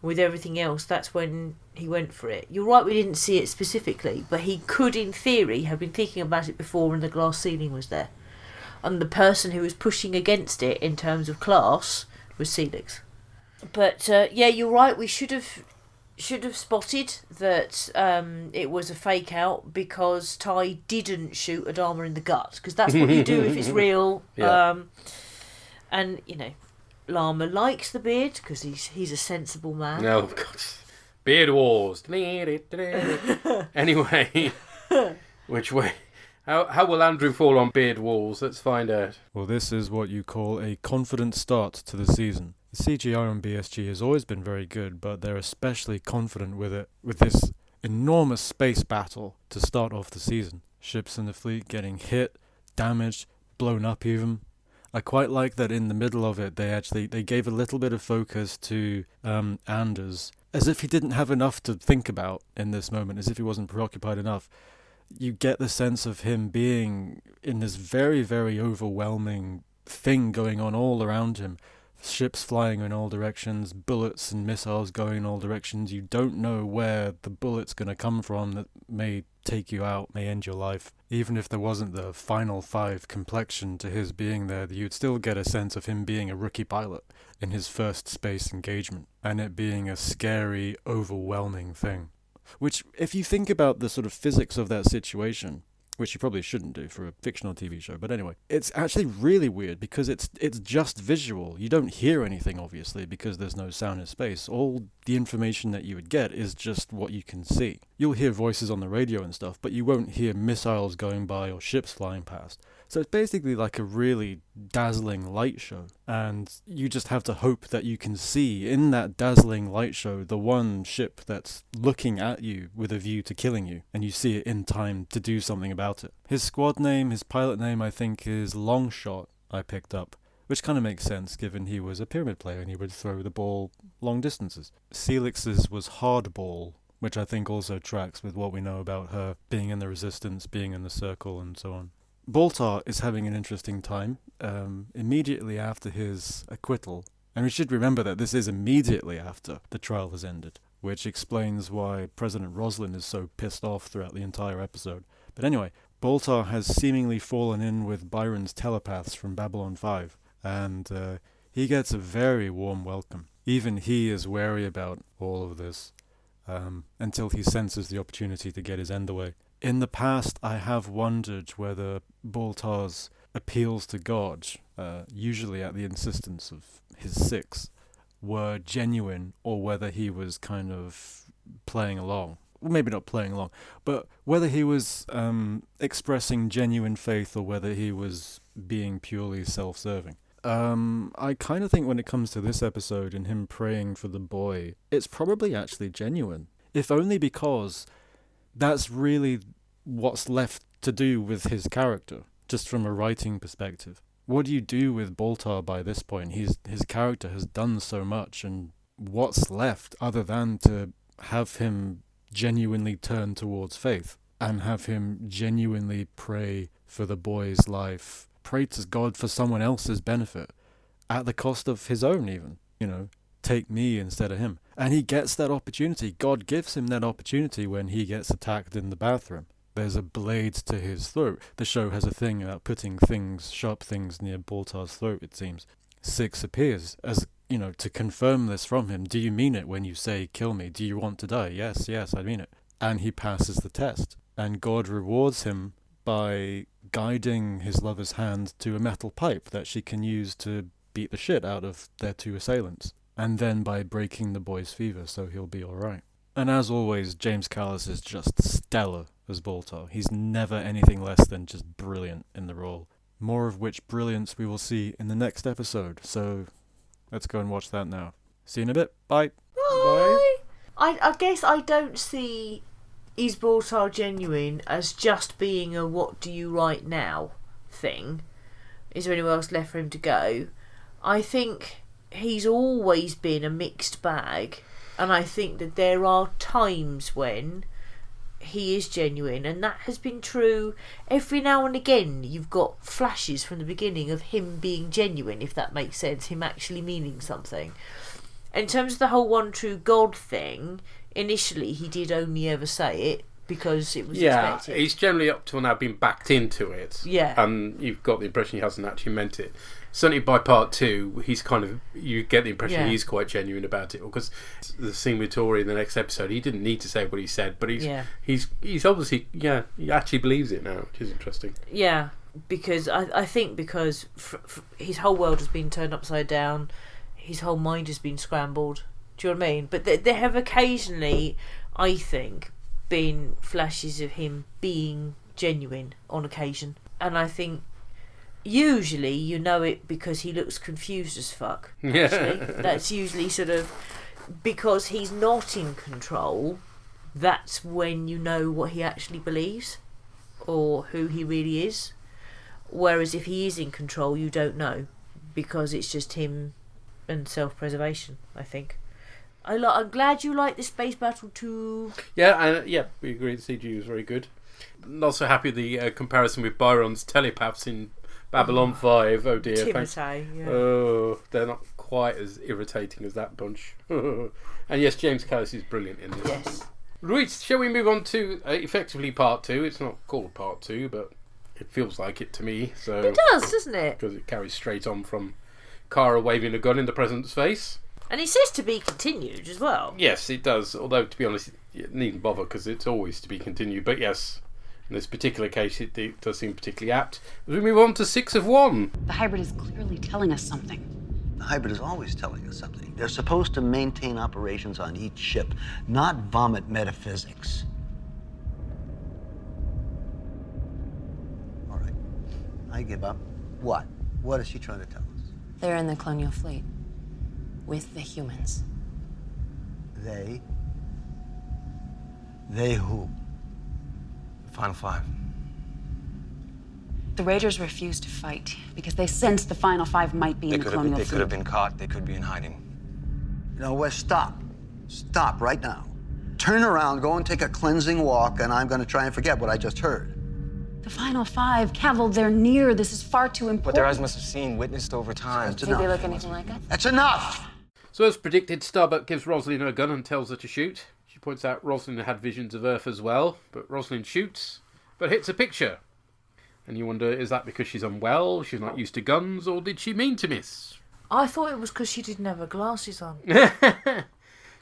with everything else, that's when he went for it. You're right, we didn't see it specifically, but he could, in theory, have been thinking about it before and the glass ceiling was there. And the person who was pushing against it in terms of class was Celix. But yeah, you're right, we should have spotted that it was a fake out, because Ty didn't shoot Adama in the gut, because that's what you do if it's real. Yeah. And you know, Llama likes the beard because he's a sensible man. Oh God, beard wars. Anyway, which way? How will Andrew fall on beard walls? Let's find out. Well, this is what you call a confident start to the season. The CGI on BSG has always been very good, but they're especially confident with it, with this enormous space battle to start off the season. Ships in the fleet getting hit, damaged, blown up even. I quite like that in the middle of it they gave a little bit of focus to Anders, as if he didn't have enough to think about in this moment, as if he wasn't preoccupied enough. You get the sense of him being in this very, very overwhelming thing going on all around him. Ships flying in all directions, bullets and missiles going in all directions. You don't know where the bullet's going to come from that may take you out, may end your life. Even if there wasn't the final 5 complexion to his being there, you'd still get a sense of him being a rookie pilot in his first space engagement, and it being a scary, overwhelming thing. Which, if you think about the sort of physics of that situation, which you probably shouldn't do for a fictional TV show, but anyway, it's actually really weird because it's just visual. You don't hear anything, obviously, because there's no sound in space. All the information that you would get is just what you can see. You'll hear voices on the radio and stuff, but you won't hear missiles going by or ships flying past. So it's basically like a really dazzling light show, and you just have to hope that you can see in that dazzling light show the one ship that's looking at you with a view to killing you, and you see it in time to do something about it. His squad name, his pilot name, I think is Longshot, I picked up, which kind of makes sense given he was a pyramid player and he would throw the ball long distances. Celix's was Hardball, which I think also tracks with what we know about her being in the Resistance, being in the Circle, and so on. Baltar is having an interesting time immediately after his acquittal, and we should remember that this is immediately after the trial has ended, which explains why President Roslin is so pissed off throughout the entire episode. But anyway, Baltar has seemingly fallen in with Byron's telepaths from Babylon 5, and he gets a very warm welcome. Even he is wary about all of this, until he senses the opportunity to get his end away. In the past, I have wondered whether Baltar's appeals to God, usually at the insistence of his 6, were genuine, or whether he was kind of playing along. Well, maybe not playing along, but whether he was expressing genuine faith or whether he was being purely self-serving. I kind of think when it comes to this episode and him praying for the boy, it's probably actually genuine. If only because that's really what's left to do with his character, just from a writing perspective. What do you do with Baltar by this point? His character has done so much, and what's left other than to have him genuinely turn towards faith and have him genuinely pray for the boy's life, pray to God for someone else's benefit, at the cost of his own even, take me instead of him. And he gets that opportunity. God gives him that opportunity when he gets attacked in the bathroom. There's a blade to his throat. The show has a thing about putting sharp things near Baltar's throat, it seems. 6 appears as, to confirm this from him. Do you mean it when you say, kill me? Do you want to die? Yes, I mean it. And he passes the test. And God rewards him by guiding his lover's hand to a metal pipe that she can use to beat the shit out of their 2 assailants. And then by breaking the boy's fever so he'll be alright. And as always, James Callis is just stellar as Baltar. He's never anything less than just brilliant in the role. More of which brilliance we will see in the next episode, so let's go and watch that now. See you in a bit. Bye. Bye. I guess I don't see Is Baltar genuine as just being a what do you write now thing. Is there anywhere else left for him to go? I think he's always been a mixed bag, and I think that there are times when he is genuine, and that has been true every now and again. You've got flashes from the beginning of him being genuine, if that makes sense, him actually meaning something. In terms of the whole one true God thing, initially he did only ever say it because it was expected. He's generally up till now been backed into it. Yeah. And you've got the impression he hasn't actually meant it. Certainly by part 2, he's kind of, you get the impression he's quite genuine about it. Because the scene with Tori in the next episode, he didn't need to say what he said, but he's obviously, he actually believes it now, which is interesting. Yeah, because I think because his whole world has been turned upside down, his whole mind has been scrambled. Do you know what I mean? But there have occasionally, I think, been flashes of him being genuine on occasion. And I think usually you know it because he looks confused as fuck. Actually. That's usually sort of because he's not in control. That's when you know what he actually believes or who he really is. Whereas if he is in control, you don't know because it's just him and self-preservation, I think. I'm glad you like the space battle too. Yeah, we agree the CG was very good. Not so happy the comparison with Byron's telepaths in Babylon 5. Oh dear. Timothy, yeah. Oh, they're not quite as irritating as that bunch. And yes, James Callis is brilliant in this. Yes. Right, shall we move on to effectively part 2? It's not called part 2, but it feels like it to me. So it does, doesn't it? Because it carries straight on from Kara waving a gun in the President's face. And it says to be continued as well. Yes, it does. Although, to be honest, it needn't bother because it's always to be continued. But yes, in this particular case, it does seem particularly apt. As we move on to 6 of 1. The hybrid is clearly telling us something. The hybrid is always telling us something. They're supposed to maintain operations on each ship, not vomit metaphysics. All right. I give up. What? What is she trying to tell us? They're in the colonial fleet. With the humans. They? They who? The final 5. The Raiders refused to fight because they sensed the final 5 might be in the colonial fleet. They could have been caught. They could be in hiding. You know what? Stop. Stop right now. Turn around, go and take a cleansing walk, and I'm going to try and forget what I just heard. The final 5, Cavill, they're near. This is far too important. What their eyes must have seen, witnessed over time. That's Did enough. they look anything like us? That's enough! So as predicted, Starbuck gives Rosalind her gun and tells her to shoot. She points out Rosalind had visions of Earth as well, but Rosalind shoots, but hits a picture. And you wonder, is that because she's unwell, she's not used to guns, or did she mean to miss? I thought it was because she didn't have her glasses on.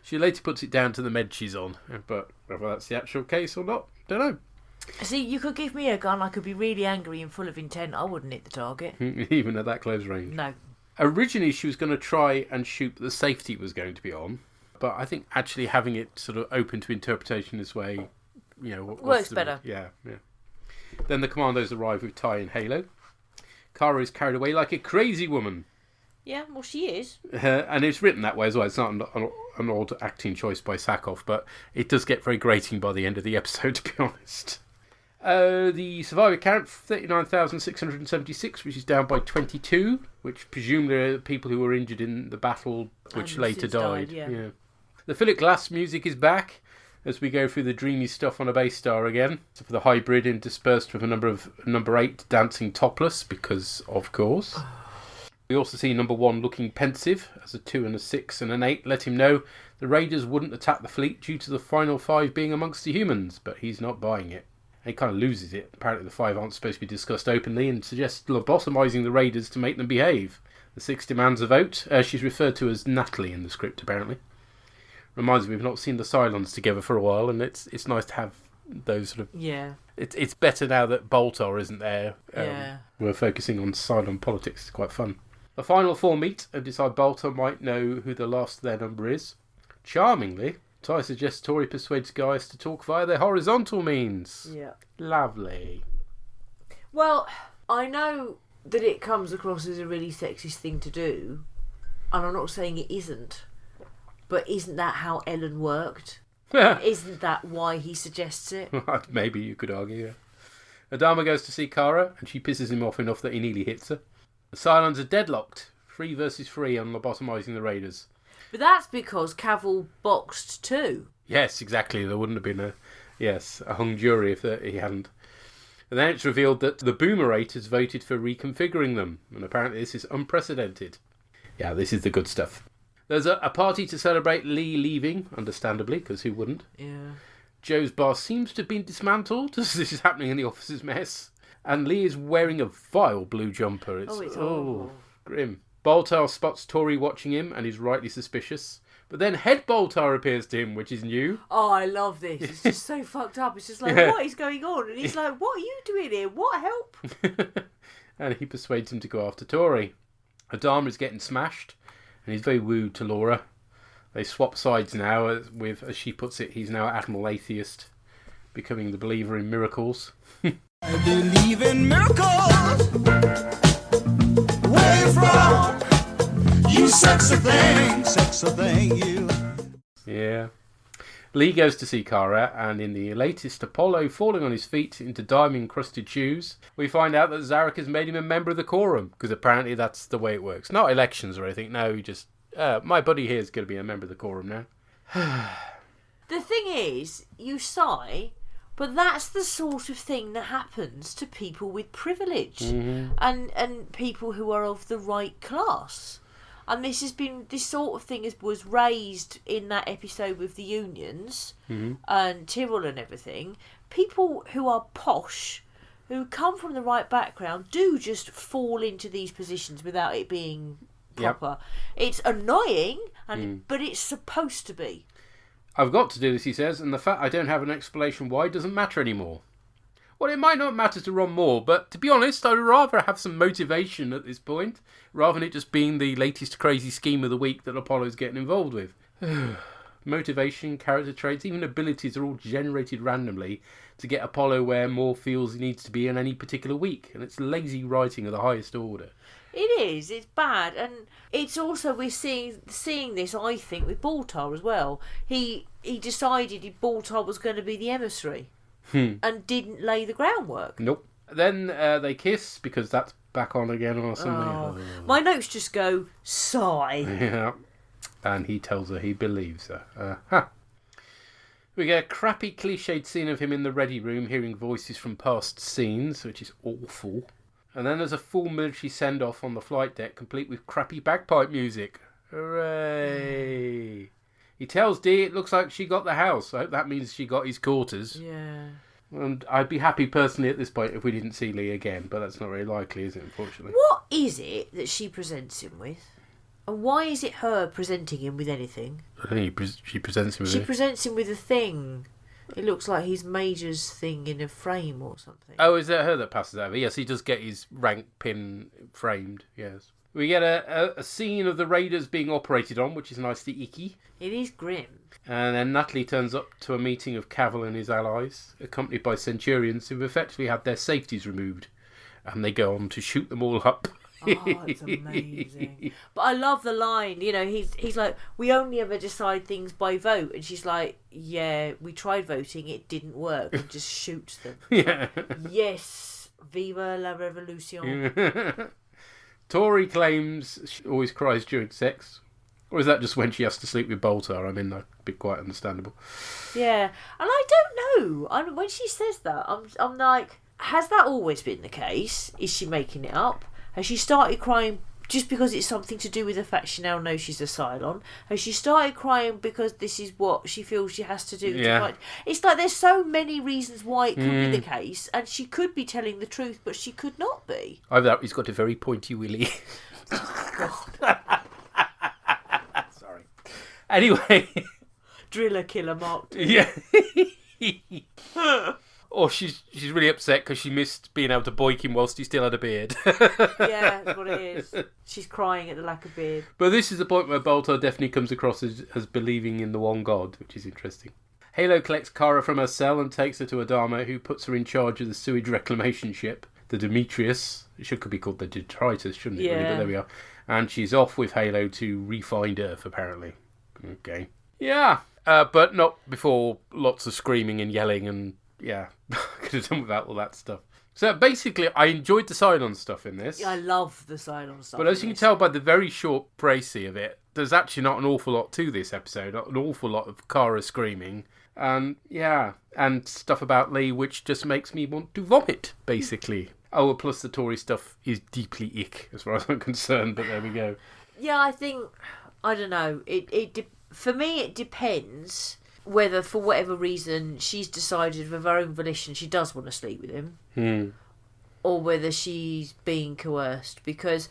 She later puts it down to the med she's on, but whether that's the actual case or not, don't know. See, you could give me a gun, I could be really angry and full of intent, I wouldn't hit the target. Even at that close range. No. Originally, she was going to try and shoot, but the safety was going to be on. But I think actually having it sort of open to interpretation this way, works better. Yeah. Then the commandos arrive with Ty and Halo. Kara is carried away like a crazy woman. Yeah, well, she is. And it's written that way as well. It's not an odd acting choice by Sakov, but it does get very grating by the end of the episode, to be honest. The survivor count, 39,676, which is down by 22, which presumably are people who were injured in the battle, which later died. Yeah. The Philip Glass music is back as we go through the dreamy stuff on a bass star again. So for the hybrid interspersed with a number 8 dancing topless, because of course. We also see number 1 looking pensive as a 2 and a 6 and an 8 let him know the Raiders wouldn't attack the fleet due to the final 5 being amongst the humans, but he's not buying it. He kind of loses it. Apparently the 5 aren't supposed to be discussed openly and suggests lobotomizing the Raiders to make them behave. The 6 demands a vote. She's referred to as Natalie in the script, apparently. Reminds me we've not seen the Cylons together for a while, and it's nice to have those sort of... Yeah. It's better now that Boltar isn't there. Yeah. We're focusing on Cylon politics. It's quite fun. The final 4 meet and decide Boltar might know who the last of their number is. Charmingly, Ty suggests Tori persuades Gaius to talk via their horizontal means. Yeah. Lovely. Well, I know that it comes across as a really sexist thing to do, and I'm not saying it isn't, but isn't that how Ellen worked? Isn't that why he suggests it? Maybe you could argue, yeah. Adama goes to see Kara, and she pisses him off enough that he nearly hits her. The Cylons are deadlocked, 3 versus 3 on lobotomizing the Raiders. But that's because Cavill boxed too. Yes, exactly. There wouldn't have been a hung jury if he hadn't. And then it's revealed that the Boomerators voted for reconfiguring them, and apparently this is unprecedented. Yeah, this is the good stuff. There's a party to celebrate Lee leaving, understandably, because who wouldn't? Yeah. Joe's bar seems to have been dismantled, as this is happening in the office's mess. And Lee is wearing a vile blue jumper. It's horrible. Grim. Boltar spots Tori watching him and is rightly suspicious. But then Head Boltar appears to him, which is new. Oh, I love this. It's just so fucked up. It's just like, what is going on? And he's like, what are you doing here? What help? And he persuades him to go after Tori. Adama is getting smashed, and he's very wooed to Laura. They swap sides now, with, as she puts it, he's now Admiral Atheist, becoming the believer in miracles. I believe in miracles. Where you from? You sexy thing, you. Yeah. Lee goes to see Kara, and in the latest Apollo falling on his feet into diamond-encrusted shoes, we find out that Zarek has made him a member of the Quorum, because apparently that's the way it works. Not elections or anything, no, he just... my buddy here is going to be a member of the Quorum now. The thing is, you sigh, but that's the sort of thing that happens to people with privilege and people who are of the right class. And this sort of thing was raised in that episode with the unions and Tyrrell and everything. People who are posh, who come from the right background, do just fall into these positions without it being proper. Yep. It's annoying, but it's supposed to be. I've got to do this, he says, and the fact I don't have an explanation why doesn't matter anymore. Well, it might not matter to Ron Moore, but to be honest, I'd rather have some motivation at this point, rather than it just being the latest crazy scheme of the week that Apollo's getting involved with. Motivation, character traits, even abilities are all generated randomly to get Apollo where Moore feels he needs to be in any particular week, and it's lazy writing of the highest order. It is. It's bad, and it's also we're seeing this. I think with Baltar as well. He decided Baltar was going to be the emissary, and didn't lay the groundwork. Nope. Then they kiss because that's back on again or something. My notes just go sigh. Yeah, and he tells her he believes her. We get a crappy cliched scene of him in the ready room hearing voices from past scenes, which is awful. And then there's a full military send-off on the flight deck, complete with crappy bagpipe music. Hooray! He tells Dee it looks like she got the house. I hope that means she got his quarters. Yeah. And I'd be happy personally at this point if we didn't see Lee again, but that's not very likely, is it, unfortunately? What is it that she presents him with? And why is it her presenting him with anything? I think she presents him with She presents him with a thing. It looks like his Major's thing in a frame or something. Oh, is that her that passes over? Yes, he does get his rank pin framed, yes. We get a scene of the Raiders being operated on, which is nicely icky. It is grim. And then Natalie turns up to a meeting of Cavill and his allies, accompanied by Centurions who've effectively had their safeties removed. And they go on to shoot them all up. Oh, it's amazing. But I love the line, he's like, we only ever decide things by vote. And she's like, yeah, we tried voting, it didn't work. And just shoots them. Yeah. Yes, viva la revolution. Tori claims she always cries during sex. Or is that just when she has to sleep with Boltar? I mean, that'd be quite understandable. Yeah, and I don't know. When she says that, I'm like, has that always been the case? Is she making it up? Has she started crying just because it's something to do with the fact she now knows she's a Cylon? Has she started crying because this is what she feels she has to do to fight? It's like there's so many reasons why it could be the case, and she could be telling the truth, but she could not be. Either he's got a very pointy willy. Sorry. Anyway. Driller killer Mark. Yeah. Or she's really upset because she missed being able to boink him whilst he still had a beard. Yeah, that's what it is. She's crying at the lack of beard. But this is the point where Boltar definitely comes across as believing in the one god, which is interesting. Halo collects Kara from her cell and takes her to Adama, who puts her in charge of the sewage reclamation ship, the Demetrius. It could be called the Detritus, shouldn't it? Yeah. Really? But there we are. And she's off with Halo to re-find Earth, apparently. Okay. Yeah. But not before lots of screaming and yelling and... Yeah, could have done without all that stuff. So basically, I enjoyed the Cylon stuff in this. I love the Cylon stuff. But as you can tell by the very short précis of it, there's actually not an awful lot to this episode. Not an awful lot of Kara screaming. And stuff about Lee which just makes me want to vomit, basically. Oh, plus the Tory stuff is deeply ick, as far as I'm concerned, but there we go. Yeah, I think, I don't know, for me it depends whether, for whatever reason, she's decided of her own volition she does want to sleep with him, or whether she's being coerced. Because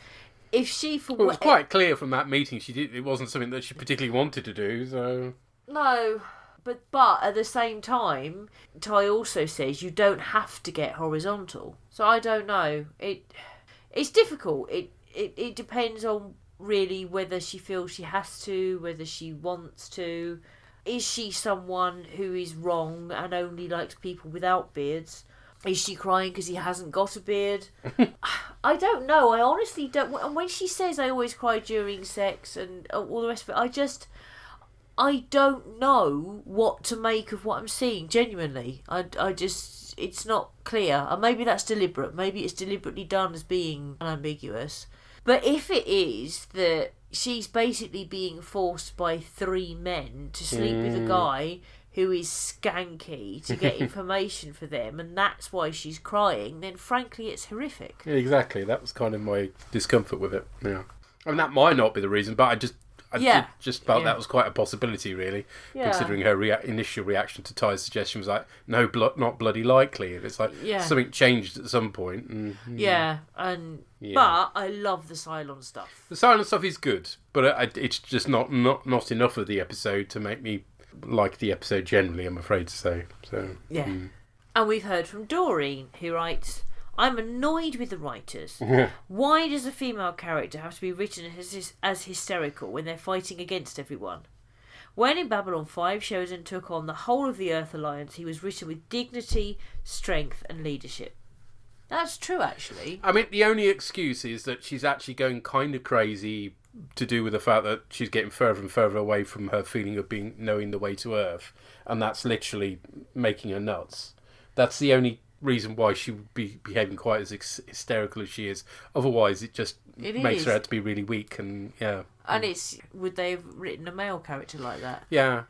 if she, it was quite clear from that meeting it wasn't something that she particularly wanted to do. So no, but at the same time, Ty also says you don't have to get horizontal. So I don't know. It's difficult. It depends on really whether she feels she has to, whether she wants to. Is she someone who is wrong and only likes people without beards? Is she crying because he hasn't got a beard? I don't know. I honestly don't. And when she says I always cry during sex and all the rest of it, I don't know what to make of what I'm seeing, genuinely. It's not clear. And maybe that's deliberate. Maybe it's deliberately done as being unambiguous. But if it is that she's basically being forced by 3 men to sleep with a guy who is skanky to get information for them, and that's why she's crying, then frankly it's horrific. Yeah, exactly. That was kind of my discomfort with it. Yeah. I mean, that might not be the reason, but I just felt that was quite a possibility, really, considering her initial reaction to Ty's suggestion was like, no, not bloody likely. And it's like something changed at some point. But I love the Cylon stuff. The Cylon stuff is good, but it's just not enough of the episode to make me like the episode generally, I'm afraid to say. So And we've heard from Doreen, who writes, I'm annoyed with the writers. Why does a female character have to be written as hysterical when they're fighting against everyone? When in Babylon 5, Sheridan took on the whole of the Earth Alliance, he was written with dignity, strength and leadership. That's true, actually. I mean, the only excuse is that she's actually going kind of crazy to do with the fact that she's getting further and further away from her feeling of knowing the way to Earth, and that's literally making her nuts. That's the only reason why she would be behaving quite as hysterical as she is. Otherwise, it makes her out to be really weak, and And would they have written a male character like that? Yeah.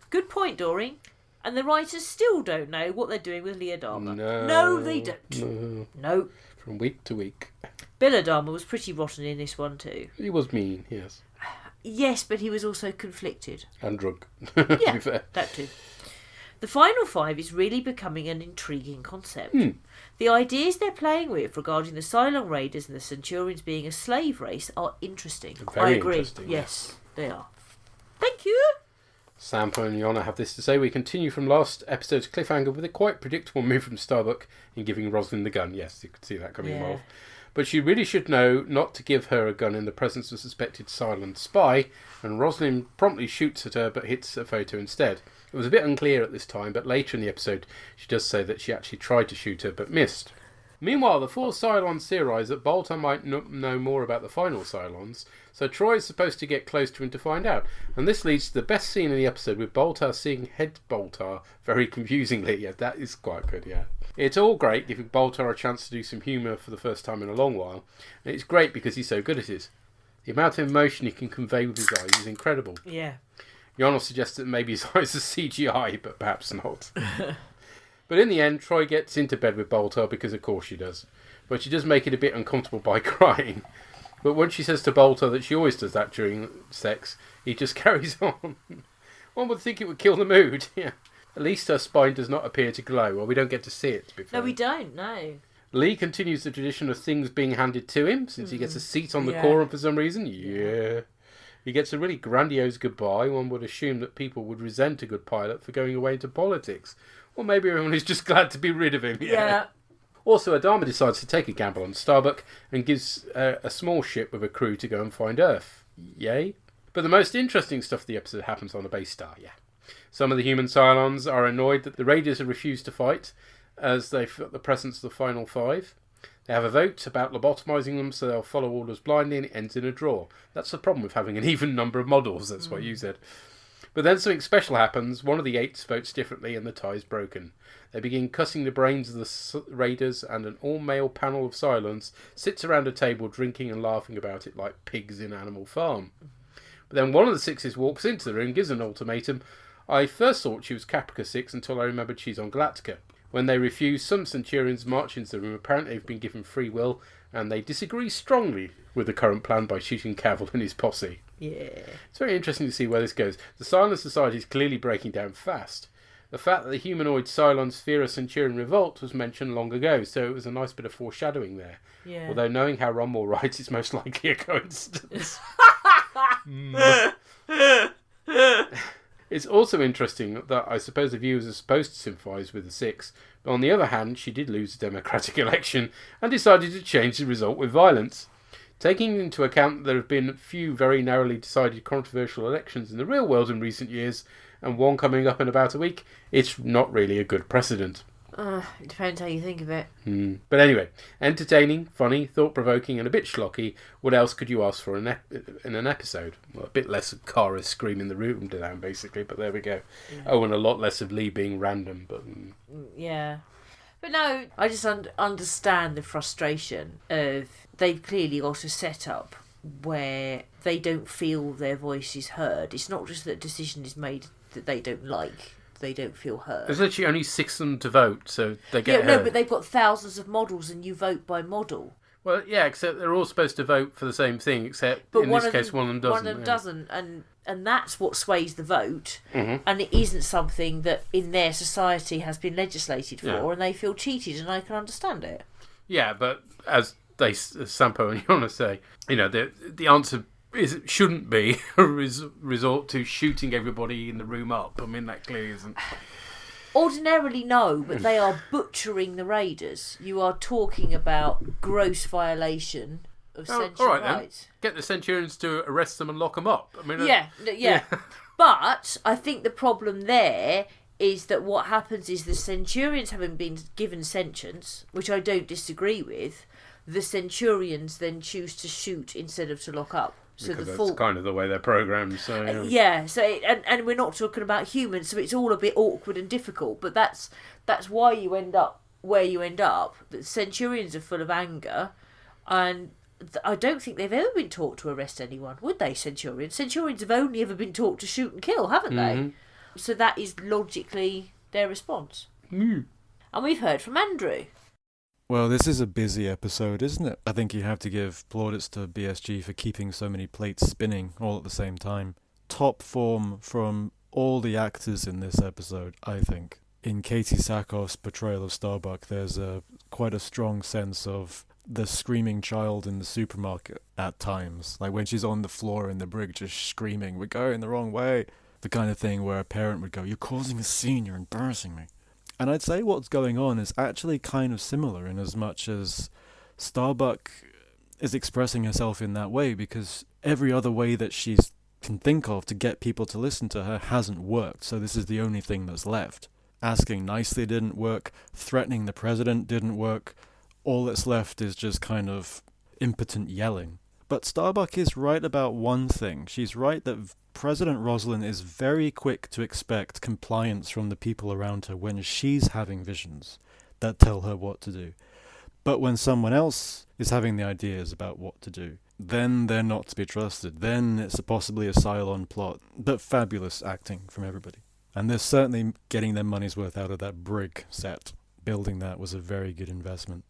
Good point, Doreen. And the writers still don't know what they're doing with Lee Adama. No, they don't. No. From week to week. Bill Adama was pretty rotten in this one too. He was mean, yes. Yes, but he was also conflicted. And drunk. Yeah, to be fair. That too. The final 5 is really becoming an intriguing concept. The ideas they're playing with regarding the Cylon Raiders and the Centurions being a slave race are interesting. Very I agree. Interesting, yes, they are. Thank you. Sampo and Yana have this to say. We continue from last episode's cliffhanger with a quite predictable move from Starbuck in giving Rosalind the gun. Yes, you could see that coming off. But she really should know not to give her a gun in the presence of a suspected Cylon spy, and Rosalind promptly shoots at her but hits a photo instead. It was a bit unclear at this time, but later in the episode she does say that she actually tried to shoot her but missed. Meanwhile, the 4 Cylons theorise that Boltar might know more about the final Cylons, so Troy is supposed to get close to him to find out. And this leads to the best scene in the episode, with Boltar seeing Head Boltar very confusingly. Yeah, that is quite good, yeah. It's all great, giving Boltar a chance to do some humour for the first time in a long while. And it's great because he's so good at it. The amount of emotion he can convey with his eyes is incredible. Yeah. Yana suggests that maybe his eyes are CGI, but perhaps not. But in the end, Troy gets into bed with Boltar because of course she does. But she does make it a bit uncomfortable by crying. But when she says to Boltar that she always does that during sex, he just carries on. One would think it would kill the mood. Yeah. At least her spine does not appear to glow, or we don't get to see it. To be fair. No, we don't, no. Lee continues the tradition of things being handed to him, since he gets a seat on the Quorum for some reason. Yeah. He gets a really grandiose goodbye. One would assume that people would resent a good pilot for going away into politics. Or maybe everyone is just glad to be rid of him. Yeah. Also, Adama decides to take a gamble on Starbuck and gives a small ship with a crew to go and find Earth. Yay. But the most interesting stuff of the episode happens on a base star, Some of the human Cylons are annoyed that the Raiders have refused to fight, as they feel the presence of the final 5. They have a vote about lobotomising them, so they'll follow orders blindly, and it ends in a draw. That's the problem with having an even number of models, that's what you said. But then something special happens. One of the 8s votes differently and the tie's broken. They begin cutting the brains of the raiders, and an all-male panel of Cylons sits around a table drinking and laughing about it like pigs in Animal Farm. But then one of the 6s walks into the room, gives an ultimatum. I first thought she was Caprica 6 until I remembered she's on Galactica. When they refuse, some Centurions march into the room. Apparently they've been given free will, and they disagree strongly with the current plan by shooting Cavill and his posse. Yeah. It's very interesting to see where this goes. The Cylon Society is clearly breaking down fast. The fact that the humanoid Cylons fear a Centurion revolt was mentioned long ago, so it was a nice bit of foreshadowing there. Yeah. Although knowing how Rommel writes, it's most likely a coincidence. It's also interesting that I suppose the viewers are supposed to sympathise with the 6, but on the other hand, she did lose a democratic election and decided to change the result with violence. Taking into account that there have been a few very narrowly decided controversial elections in the real world in recent years, and one coming up in about a week, it's not really a good precedent. It depends how you think of it. But anyway, entertaining, funny, thought-provoking, and a bit schlocky. What else could you ask for in an episode? Well, a bit less of Kara screaming the room down, basically, but there we go. Yeah. Oh, and a lot less of Lee being random, but... Yeah. But no, I just understand the frustration of... They've clearly got a setup where they don't feel their voice is heard. It's not just that a decision is made that they don't like. They don't feel heard. There's literally only 6 of them to vote, so they get heard. No, but they've got thousands of models and you vote by model. Well, yeah, except they're all supposed to vote for the same thing, except in this case one of them doesn't. One of them doesn't, and that's what sways the vote, Mm-hmm. and it isn't something that in their society has been legislated for, Yeah. and they feel cheated, and I can understand it. Yeah, but as Sampo and Yona say, the answer shouldn't be a resort to shooting everybody in the room up. I mean, that clearly isn't. Ordinarily, no, but they are butchering the raiders. You are talking about gross violation of sentient all right, rights. Then. Get the Centurions to arrest them and lock them up. I mean, Yeah. But I think the problem there is that what happens is the Centurions, having been given sentience, which I don't disagree with, the Centurions then choose to shoot instead of to lock up. So because that's kind of the way they're programmed. So and we're not talking about humans, so it's all a bit awkward and difficult. But that's why you end up where you end up. The Centurions are full of anger, and I don't think they've ever been taught to arrest anyone, would they? Centurions have only ever been taught to shoot and kill, haven't they? So that is logically their response. And we've heard from Andrew. Well, this is a busy episode, isn't it? I think you have to give plaudits to BSG for keeping so many plates spinning all at the same time. Top form from all the actors in this episode, I think. In Katie Sackhoff's portrayal of Starbuck, there's quite a strong sense of the screaming child in the supermarket at times. Like when she's on the floor in the brig just screaming, "We're going the wrong way." The kind of thing where a parent would go, "You're causing a scene, you're embarrassing me." And I'd say what's going on is actually kind of similar in as much as Starbuck is expressing herself in that way, because every other way that she can think of to get people to listen to her hasn't worked, so this is the only thing that's left. Asking nicely didn't work, threatening the president didn't work, all that's left is just kind of impotent yelling. But Starbuck is right about one thing. She's right that President Rosalind is very quick to expect compliance from the people around her when she's having visions that tell her what to do. But when someone else is having the ideas about what to do, then they're not to be trusted. Then it's possibly a Cylon plot, but fabulous acting from everybody. And they're certainly getting their money's worth out of that brig set. Building that was a very good investment.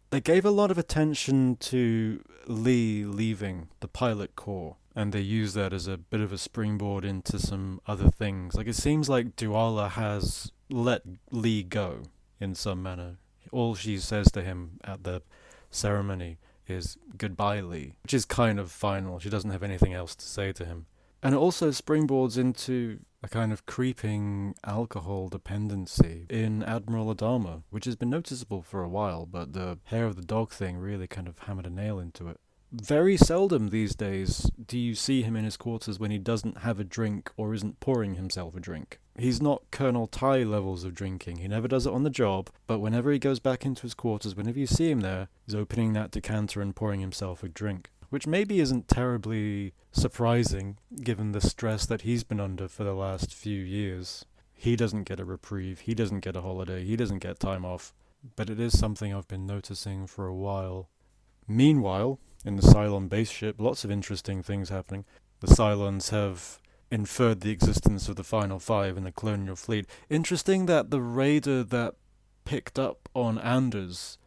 They gave a lot of attention to Lee leaving the pilot corps, and they used that as a bit of a springboard into some other things. Like, it seems like Duala has let Lee go in some manner. All she says to him at the ceremony is, "Goodbye, Lee," which is kind of final. She doesn't have anything else to say to him. And it also springboards into a kind of creeping alcohol dependency in Admiral Adama, which has been noticeable for a while, but the hair of the dog thing really kind of hammered a nail into it. Very seldom these days do you see him in his quarters when he doesn't have a drink or isn't pouring himself a drink. He's not Colonel Ty levels of drinking. He never does it on the job, but whenever he goes back into his quarters, whenever you see him there, he's opening that decanter and pouring himself a drink. which maybe isn't terribly surprising given the stress that he's been under for the last few years. He doesn't get a reprieve, he doesn't get a holiday, he doesn't get time off, but it is something I've been noticing for a while. Meanwhile, in the Cylon base ship, lots of interesting things happening. The Cylons have inferred the existence of the Final Five in the colonial fleet. Interesting that the raider that picked up on Anders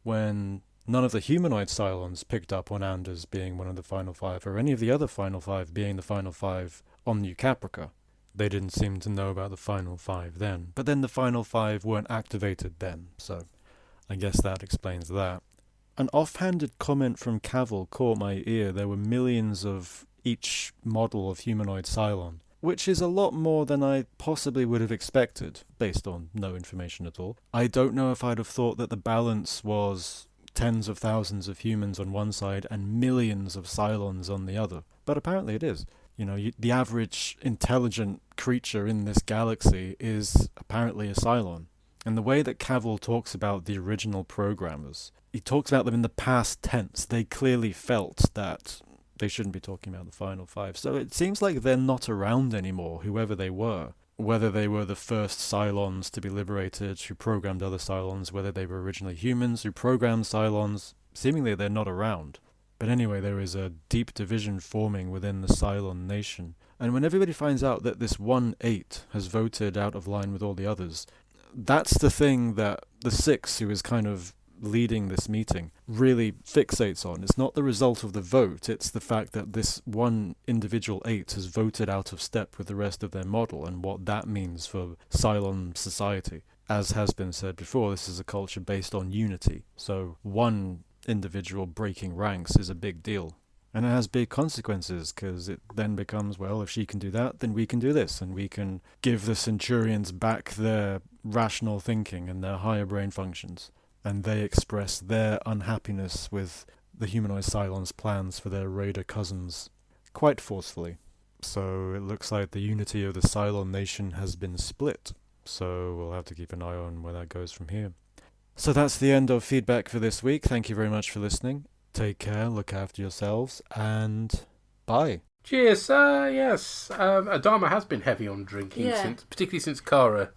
when none of the humanoid Cylons picked up on Anders being one of the Final Five, or any of the other Final Five being the Final Five on New Caprica. They didn't seem to know about the Final Five then. But then the Final Five weren't activated then, so I guess that explains that. An offhanded comment from Cavill caught my ear. There were millions of each model of humanoid Cylon, which is a lot more than I possibly would have expected, based on no information at all. I don't know if I'd have thought that the balance was tens of thousands of humans on one side and millions of Cylons on the other, but apparently it is. You know, the average intelligent creature in this galaxy is apparently a Cylon. And the way that Cavill talks about the original programmers, he talks about them in the past tense. They clearly felt that they shouldn't be talking about the Final Five. So it seems like they're not around anymore, whoever they were. Whether they were the first Cylons to be liberated, who programmed other Cylons, whether they were originally humans who programmed Cylons, seemingly they're not around. But anyway, there is a deep division forming within the Cylon nation. And when everybody finds out that this 1/8 has voted out of line with all the others, that's the thing that the Six, who is kind of leading this meeting, really fixates on. It's not the result of the vote, it's the fact that this one individual 8 has voted out of step with the rest of their model and what that means for Cylon society. As has been said before, this is a culture based on unity. So one individual breaking ranks is a big deal. And it has big consequences, because it then becomes, well, if she can do that, then we can do this, and we can give the Centurions back their rational thinking and their higher brain functions. And they express their unhappiness with the humanoid Cylons' plans for their raider cousins quite forcefully. So it looks like the unity of the Cylon nation has been split. So we'll have to keep an eye on where that goes from here. So that's the end of feedback for this week. Thank you very much for listening. Take care, look after yourselves, and bye. Cheers. Yes. Adama has been heavy on drinking, particularly since Kara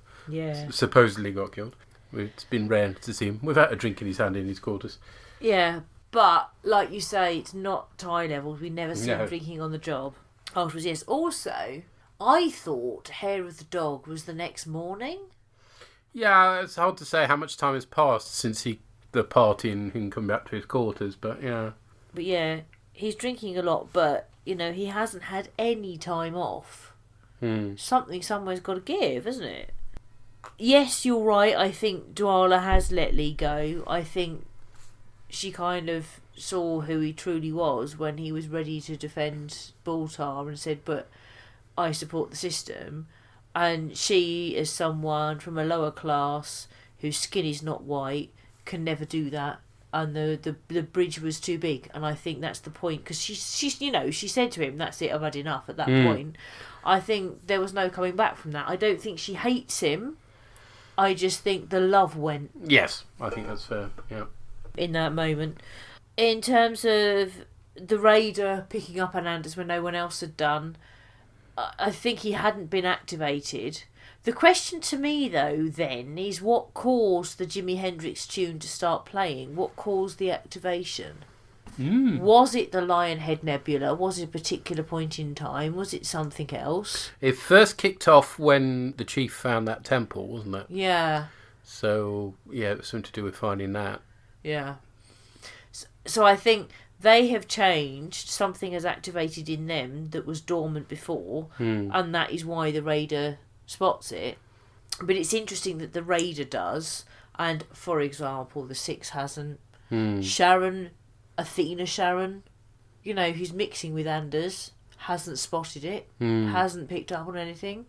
supposedly got killed. It's been rare to see him without a drink in his hand in his quarters. Yeah, but like you say, it's not Thai levels. We never see him drinking on the job. Afterwards, yes. Also, I thought Hair of the Dog was the next morning. Yeah, it's hard to say how much time has passed since the party and him come back to his quarters, but yeah. But yeah, he's drinking a lot, but, you know, he hasn't had any time off. Something somewhere's got to give, isn't it? Yes, you're right. I think Dwala has let Lee go. I think she kind of saw who he truly was when he was ready to defend Baltar and said, but I support the system. And she, as someone from a lower class whose skin is not white, can never do that. And the bridge was too big. And I think that's the point. Because she's you know, she said to him, that's it, I've had enough at that point. I think there was no coming back from that. I don't think she hates him. I just think the love went. Yes, I think that's fair, yeah. In that moment. In terms of the raider picking up on Anders when no one else had done, I think he hadn't been activated. The question to me, though, then, is what caused the Jimi Hendrix tune to start playing? What caused the activation? Was it the Lionhead Nebula? Was it a particular point in time? Was it something else? It first kicked off when the chief found that temple, wasn't it? Yeah. So, yeah, it was something to do with finding that. Yeah. So I think they have changed. Something has activated in them that was dormant before, and that is why the Raider spots it. But it's interesting that the Raider does, and, for example, the Six hasn't. Athena Sharon, you know, who's mixing with Anders, hasn't spotted it, hasn't picked up on anything.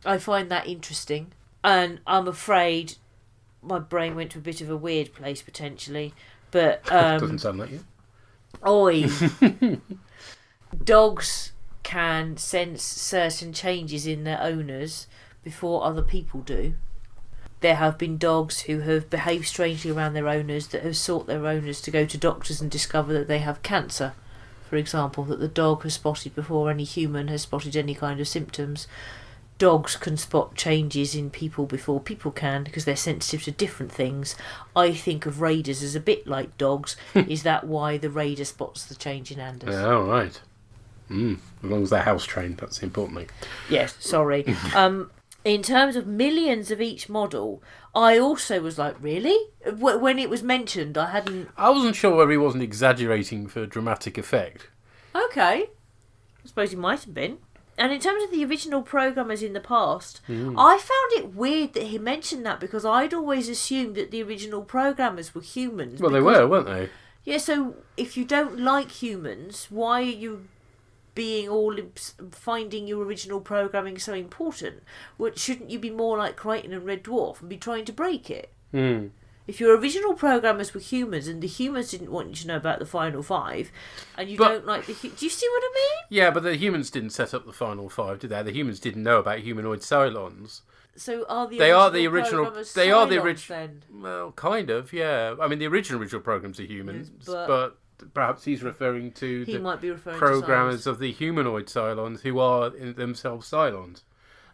I find that interesting. And I'm afraid my brain went to a bit of a weird place, potentially. But doesn't sound like you. Oi. Dogs can sense certain changes in their owners before other people do. there have been dogs who have behaved strangely around their owners, that have sought their owners to go to doctors and discover that they have cancer, for example, that the dog has spotted before any human has spotted any kind of symptoms. Dogs can spot changes in people before people can because they're sensitive to different things. I think of raiders as a bit like dogs. Is that why the raider spots the change in Anders? Yeah, all right. As long as they're house trained, that's the important thing. Yes, sorry. In terms of millions of each model, I also was like, really? When it was mentioned, I wasn't sure whether he wasn't exaggerating for dramatic effect. Okay. I suppose he might have been. And in terms of the original programmers in the past, I found it weird that he mentioned that because I'd always assumed that the original programmers were humans. Well, they were, weren't they? Yeah, so if you don't like humans, why are you finding your original programming so important? Shouldn't you be more like Crichton and Red Dwarf and be trying to break it? If your original programmers were humans and the humans didn't want you to know about the final five, and don't like do you see what I mean? Yeah, but the humans didn't set up the final five, did they? The humans didn't know about humanoid Cylons. So are the original Cylons then? Well, kind of, yeah. I mean, the original programs are humans, but perhaps he's referring to programmers of the humanoid Cylons who are in themselves Cylons.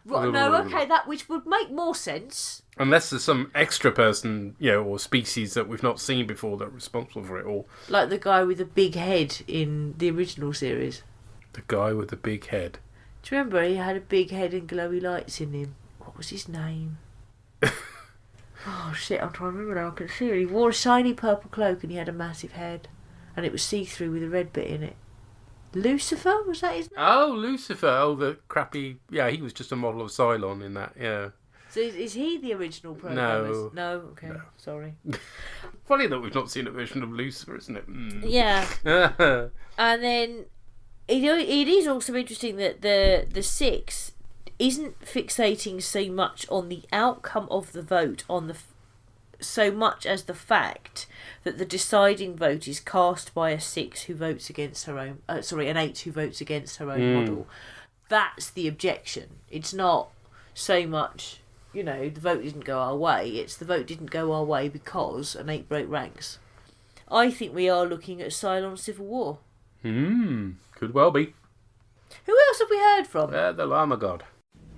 Right, no, okay, which would make more sense. Unless there's some extra person, or species that we've not seen before that are responsible for it all. Like the guy with the big head in the original series. The guy with the big head. Do you remember he had a big head and glowy lights in him? What was his name? Oh shit, I'm trying to remember now. I can see it. He wore a shiny purple cloak and he had a massive head. And it was see-through with a red bit in it. Lucifer? Was that his name? Oh, Lucifer. Oh, the crappy... Yeah, he was just a model of Cylon in that, yeah. So is he the original programmer? No, okay, no. Sorry. Funny that we've not seen a version of Lucifer, isn't it? Yeah. And then it is also interesting that the Six isn't fixating so much on the outcome of the vote, so much as the fact that the deciding vote is cast by a 6 who votes against her own... an 8 who votes against her own model. That's the objection. It's not so much, the vote didn't go our way. It's the vote didn't go our way because an 8 broke ranks. I think we are looking at Cylon Civil War. Could well be. Who else have we heard from? The Llama God.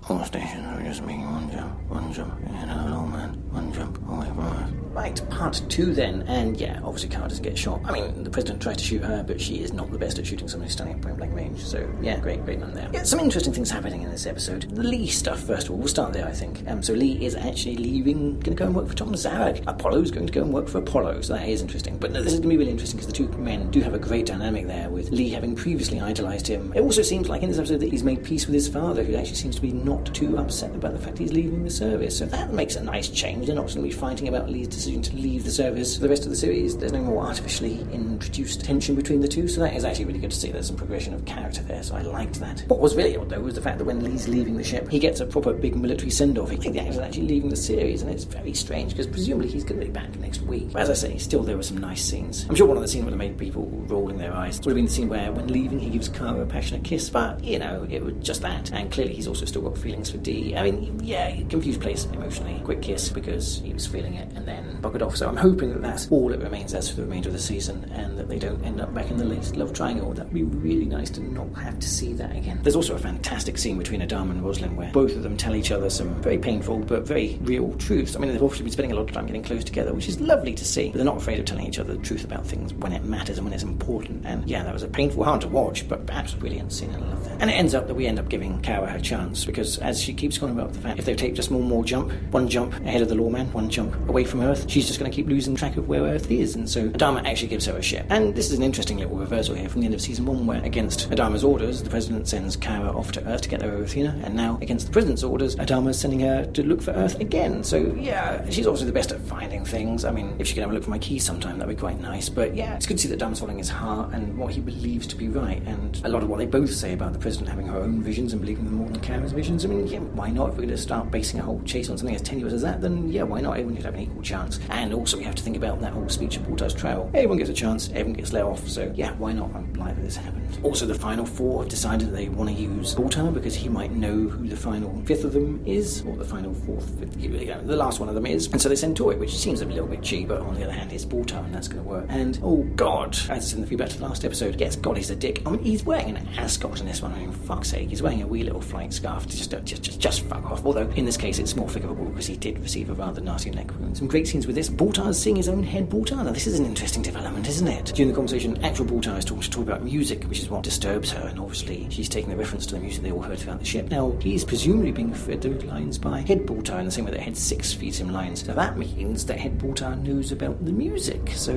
All stations are just making one jump, and an old man, one jump away from us. Right, part 2 then, and yeah, obviously Cara doesn't get shot. I mean, the president tries to shoot her, but she is not the best at shooting somebody standing at point blank range, so yeah, great man there. Yeah, some interesting things happening in this episode. The Lee stuff, first of all, we'll start there, I think. So Lee is actually leaving, going to go and work for Tom Zarek. Apollo's going to go and work for Apollo, so that is interesting. But no, this is going to be really interesting because the two men do have a great dynamic there, with Lee having previously idolised him. It also seems like in this episode that he's made peace with his father, who actually seems to be not too upset about the fact he's leaving the service, so that makes a nice change. They're not going to be fighting about Lee's decision to leave the service for the rest of the series. There's no more artificially introduced tension between the two, so that is actually really good to see. There's some progression of character there, so I liked that. What was really odd, though, was the fact that when Lee's leaving the ship, he gets a proper big military send-off. He thinks the actor's actually leaving the series, and it's very strange, because presumably he's going to be back next week. But as I say, still there were some nice scenes. I'm sure one of the scenes would have made people rolling their eyes would have been the scene where, when leaving, he gives Cara a passionate kiss, but, it was just that. And clearly he's also still got feelings for Dee. I mean, yeah, confused place emotionally. Quick kiss because he was feeling it, and then buggered off. So I'm hoping that that's all it remains as for the remainder of the season, and that they don't end up back in the latest love triangle. That would be really nice to not have to see that again. There's also a fantastic scene between Adama and Rosalind where both of them tell each other some very painful but very real truths. I mean, they've obviously been spending a lot of time getting close together, which is lovely to see, but they're not afraid of telling each other the truth about things when it matters and when it's important. And yeah, that was a painful, hard to watch, but perhaps a brilliant scene, and I love that. And it ends up that we end up giving Cara her chance, because as she keeps going about the fact, if they take just one more jump, one jump ahead of the lawman, one jump away from Earth, she's just going to keep losing track of where Earth is, and so Adama actually gives her a ship. And this is an interesting little reversal here from the end of season 1, where against Adama's orders, the president sends Cara off to Earth to get her over Athena, and now against the president's orders, Adama's sending her to look for Earth again. So yeah, she's obviously the best at finding things. I mean, if she could have a look for my keys sometime, that'd be quite nice. But yeah, it's good to see that Adama's following his heart and what he believes to be right, and a lot of what they both say about the president having her own visions and believing them more than Cara's visions I mean, yeah, why not? If we're going to start basing a whole chase on something as tenuous as that, then yeah, why not? Everyone should have an equal chance. And also we have to think about that whole speech of Porter's trial. Everyone gets a chance, everyone gets let off, so yeah, why not? I'm glad that this happened. Also, the final four have decided that they want to use Porter because he might know who the final fifth of them is, or the final fourth, fifth, the last one of them is. And so they send Toy, which seems a little bit cheap, but on the other hand, it's Porter, and that's going to work. And oh god, as I said in the feedback to the last episode, yes, God, he's a dick. I mean, he's wearing an ascot in this one. I mean, fuck's sake, he's wearing a wee little flying scarf. Just fuck off. Although in this case, it's more forgivable because he did receive a rather nasty neck wound. Some great scenes with this. Baltar's seeing his own head Baltar. Now, this is an interesting development, isn't it? During the conversation, actual Baltar is talking to Toy about music, which is what disturbs her, and obviously she's taking the reference to the music they all heard throughout the ship. Now, he's presumably being fed those lines by Head Baltar in the same way that Head 6 feeds him lines. So that means that Head Baltar knows about the music. So,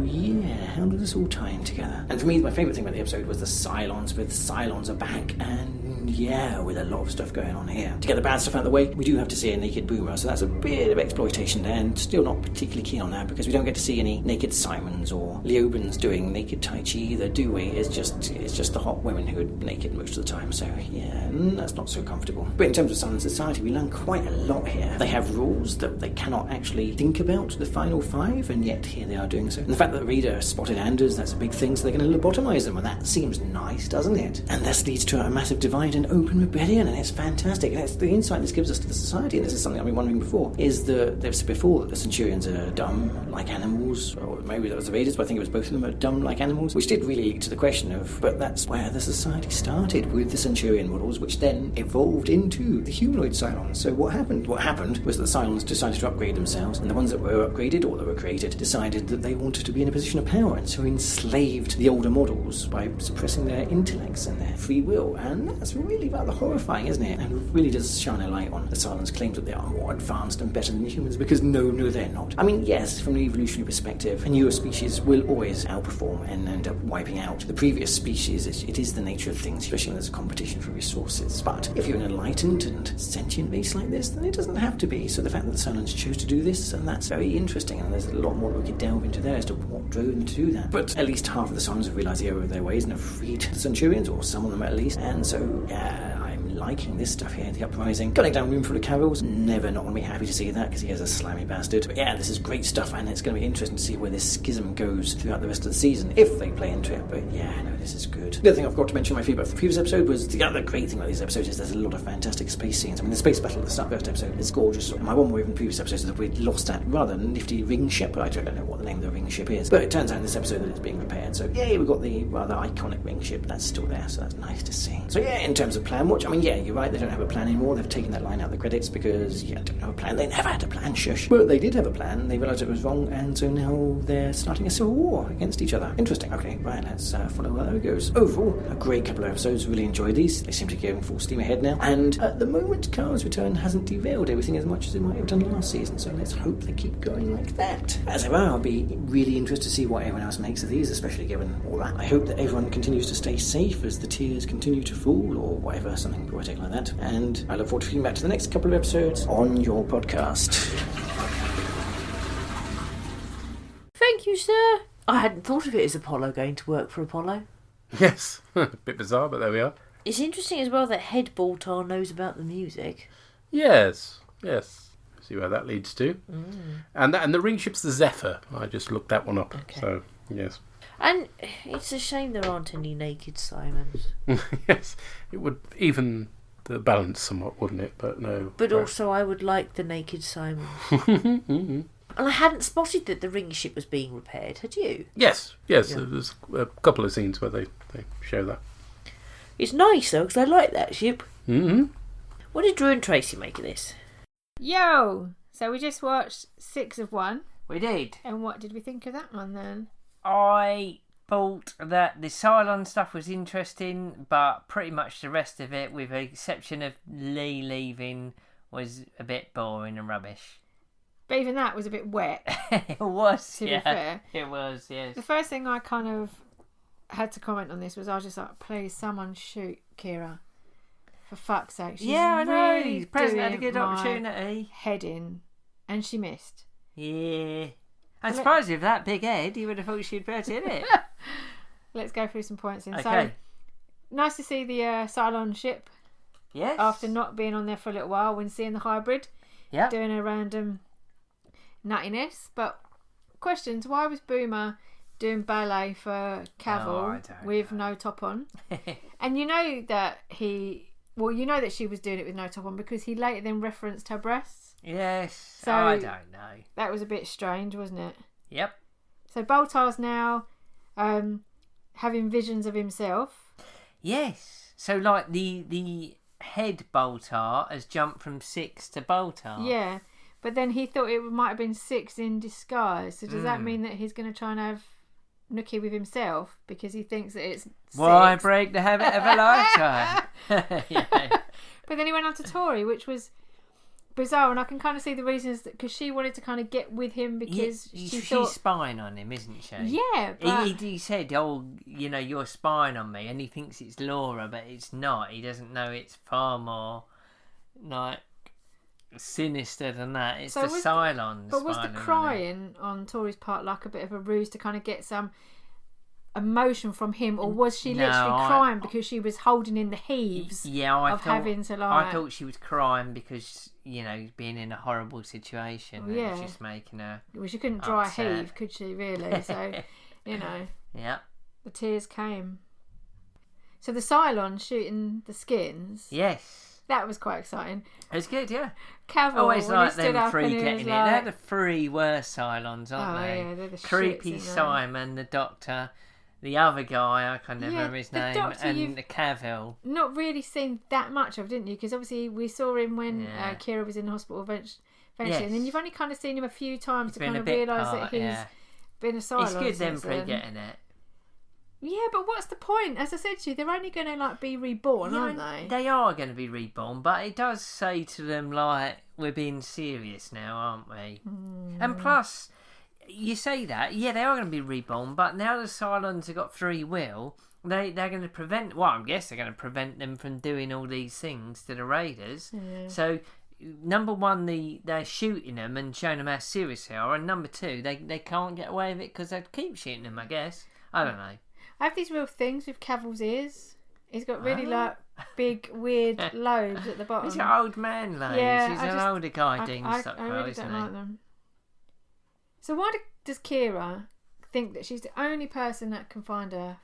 yeah, how does this all tie in together? And for me, my favourite thing about the episode was the Cylons, with Cylons are back, and yeah, with a lot of stuff going on here. To get the bad stuff out of the way, we do have to see a naked Boomer, so that's a bit of exploitation there, and still not particularly keen on that, because we don't get to see any naked Simons or Leobans doing naked Tai Chi either, do we? It's just the hot women who are naked most of the time, so yeah, that's not so comfortable. But in terms of Silent Society, we learn quite a lot here. They have rules that they cannot actually think about the final five, and yet here they are doing so. And the fact that the reader spotted Anders, that's a big thing, so they're going to lobotomize them, and that seems nice, doesn't it? And this leads to a massive divide and open rebellion, and it's fantastic, and it's the insight this gives us to the society, and this is something I've been wondering before, is they've said before that the Centurions are dumb like animals, or maybe that was the Raiders, but I think it was both of them are dumb like animals, which did really lead to the question of, but that's where the society started, with the Centurion models, which then evolved into the humanoid Cylons. So what happened? What happened was that the Cylons decided to upgrade themselves, and the ones that were upgraded, or that were created, decided that they wanted to be in a position of power, and so enslaved the older models by suppressing their intellects and their free will, and that's really rather horrifying, isn't it? And it really does shine a light on the Cylons' claims that they are more advanced and better than humans, because no, they're not. I mean, yes, from an evolutionary perspective, a newer species will always outperform and end up wiping out the previous species. It is the nature of things, especially when there's a competition for resources. But if you're an enlightened and sentient race like this, then it doesn't have to be. So the fact that the Cylons chose to do this, and that's very interesting, and there's a lot more that we could delve into there as to what drove them to do that. But at least half of the Cylons have realised the error of their ways and have freed the Centurions, or some of them at least, and so, yeah, liking this stuff here, the uprising. Gunning down Room Full of Carrols, never not going to be happy to see that, because he is a slimy bastard. But yeah, this is great stuff, and it's going to be interesting to see where this schism goes throughout the rest of the season, if they play into it. But yeah, no, this is good. The other thing I forgot to mention in my feedback for the previous episode was the other great thing about these episodes is there's a lot of fantastic space scenes. I mean, the space battle at the start of the first episode is gorgeous. And my one worry from the previous episodes is that we'd lost that rather nifty ring ship. I don't know what the name of the ring ship is, but it turns out in this episode that it's being repaired. So yay, we've got the rather iconic ring ship that's still there, so that's nice to see. So yeah, in terms of plan watch, I mean, yeah, you're right, they don't have a plan anymore. They've taken that line out of the credits because, yeah, don't have a plan. They never had a plan, shush. But they did have a plan. They realised it was wrong, and so now they're starting a civil war against each other. Interesting. Okay, right, let's follow where that goes. Overall, a great couple of episodes. Really enjoyed these. They seem to be going full steam ahead now. And at the moment, Kara's return hasn't derailed everything as much as it might have done last season, so let's hope they keep going like that. As ever, I'll be really interested to see what everyone else makes of these, especially given all that. I hope that everyone continues to stay safe as the tiers continue to fall, or whatever, something poetic like that. And I look forward to feeding back to the next couple of episodes on your podcast. Thank you, sir. I hadn't thought of it as Apollo going to work for Apollo. Yes, a bit bizarre, but there we are. It's interesting as well that Head Baltar knows about the music. Yes. See where that leads to. And the ring ship's the Zephyr. I just looked that one up. Okay. So, yes. And it's a shame there aren't any naked Simons. Yes, it would even the balance somewhat, wouldn't it? But no. But also, I would like the naked Simons. And I hadn't spotted that the ring ship was being repaired. Had you? Yes. Yeah. There's a couple of scenes where they show that. It's nice though, because I like that ship. Mm-hmm. What did Drew and Tracy make of this? Yo! So we just watched 6 of 1. We did. And what did we think of that one then? I thought that the Cylon stuff was interesting, but pretty much the rest of it, with the exception of Lee leaving, was a bit boring and rubbish. But even that was a bit wet. It was, to be fair. It was, yes. The first thing I kind of had to comment on this was I was just like, please, someone shoot Kira. For fuck's sake. She's I know. Really President had a good doing my opportunity. Head in. And she missed. Yeah. I suppose with that big head, you would have thought she'd better in it. Let's go through some points. Okay. So, nice to see the Cylon ship. Yes. After not being on there for a little while, when seeing the hybrid. Yeah. Doing a random nuttiness. But questions, why was Boomer doing ballet for Cavill with no top on? And you know that she was doing it with no top on because he later then referenced her breasts. Yes. So I don't know. That was a bit strange, wasn't it? Yep. So Baltar's now having visions of himself. Yes. So like the head Baltar has jumped from 6 to Baltar. Yeah. But then he thought it might have been 6 in disguise. So does that mean that he's going to try and have nookie with himself because he thinks that it's 6? Why break the habit of a lifetime? Yeah. But then he went on to Tori, which was bizarre, and I can kind of see the reasons because she wanted to kind of get with him because she's thought, spying on him, isn't she? Yeah, but he said, "Oh, you know, you're spying on me," and he thinks it's Laura, but it's not. He doesn't know it's far more like sinister than that. It's the Cylons. But was the crying on Tori's part like a bit of a ruse to kind of get some emotion from him, or was she literally crying because she was holding in the heaves having to like... I thought she was crying because, you know, being in a horrible situation. Well, yeah. It was just making her well, she couldn't dry a heave, could she, really? So, you know. Yeah. The tears came. So the Cylon shooting the skins. Yes. That was quite exciting. It was good, yeah. Cavill, always like them three getting it. Like... They're the three worst Cylons, aren't they? Yeah, they're the Creepy shits, Simon, the Doctor, the other guy, I can't remember his name, Doctor, and the Cavill. Not really seen that much of, didn't you? Because obviously we saw him when Kira was in the hospital eventually, and then you've only kind of seen him a few times to kind of realise that he's been a Cylon. It's good them three getting it. Yeah, but what's the point? As I said to you, they're only going to like be reborn, aren't they? They are going to be reborn, but it does say to them like, we're being serious now, aren't we? And plus, you say that, yeah, they are going to be reborn, but now the Cylons have got free will, they're going to prevent, well, I guess they're going to prevent them from doing all these things to the Raiders. Yeah. So, number one, they're shooting them and showing them how serious they are, and number two, they can't get away with it because they keep shooting them, I guess. I don't know. I have these real things with Cavill's ears. He's got really like big, weird lobes at the bottom. He's got old man lobes. Yeah, he's an older guy doing stuff. I really don't like them. So why does Kira think that she's the only person that can find Earth?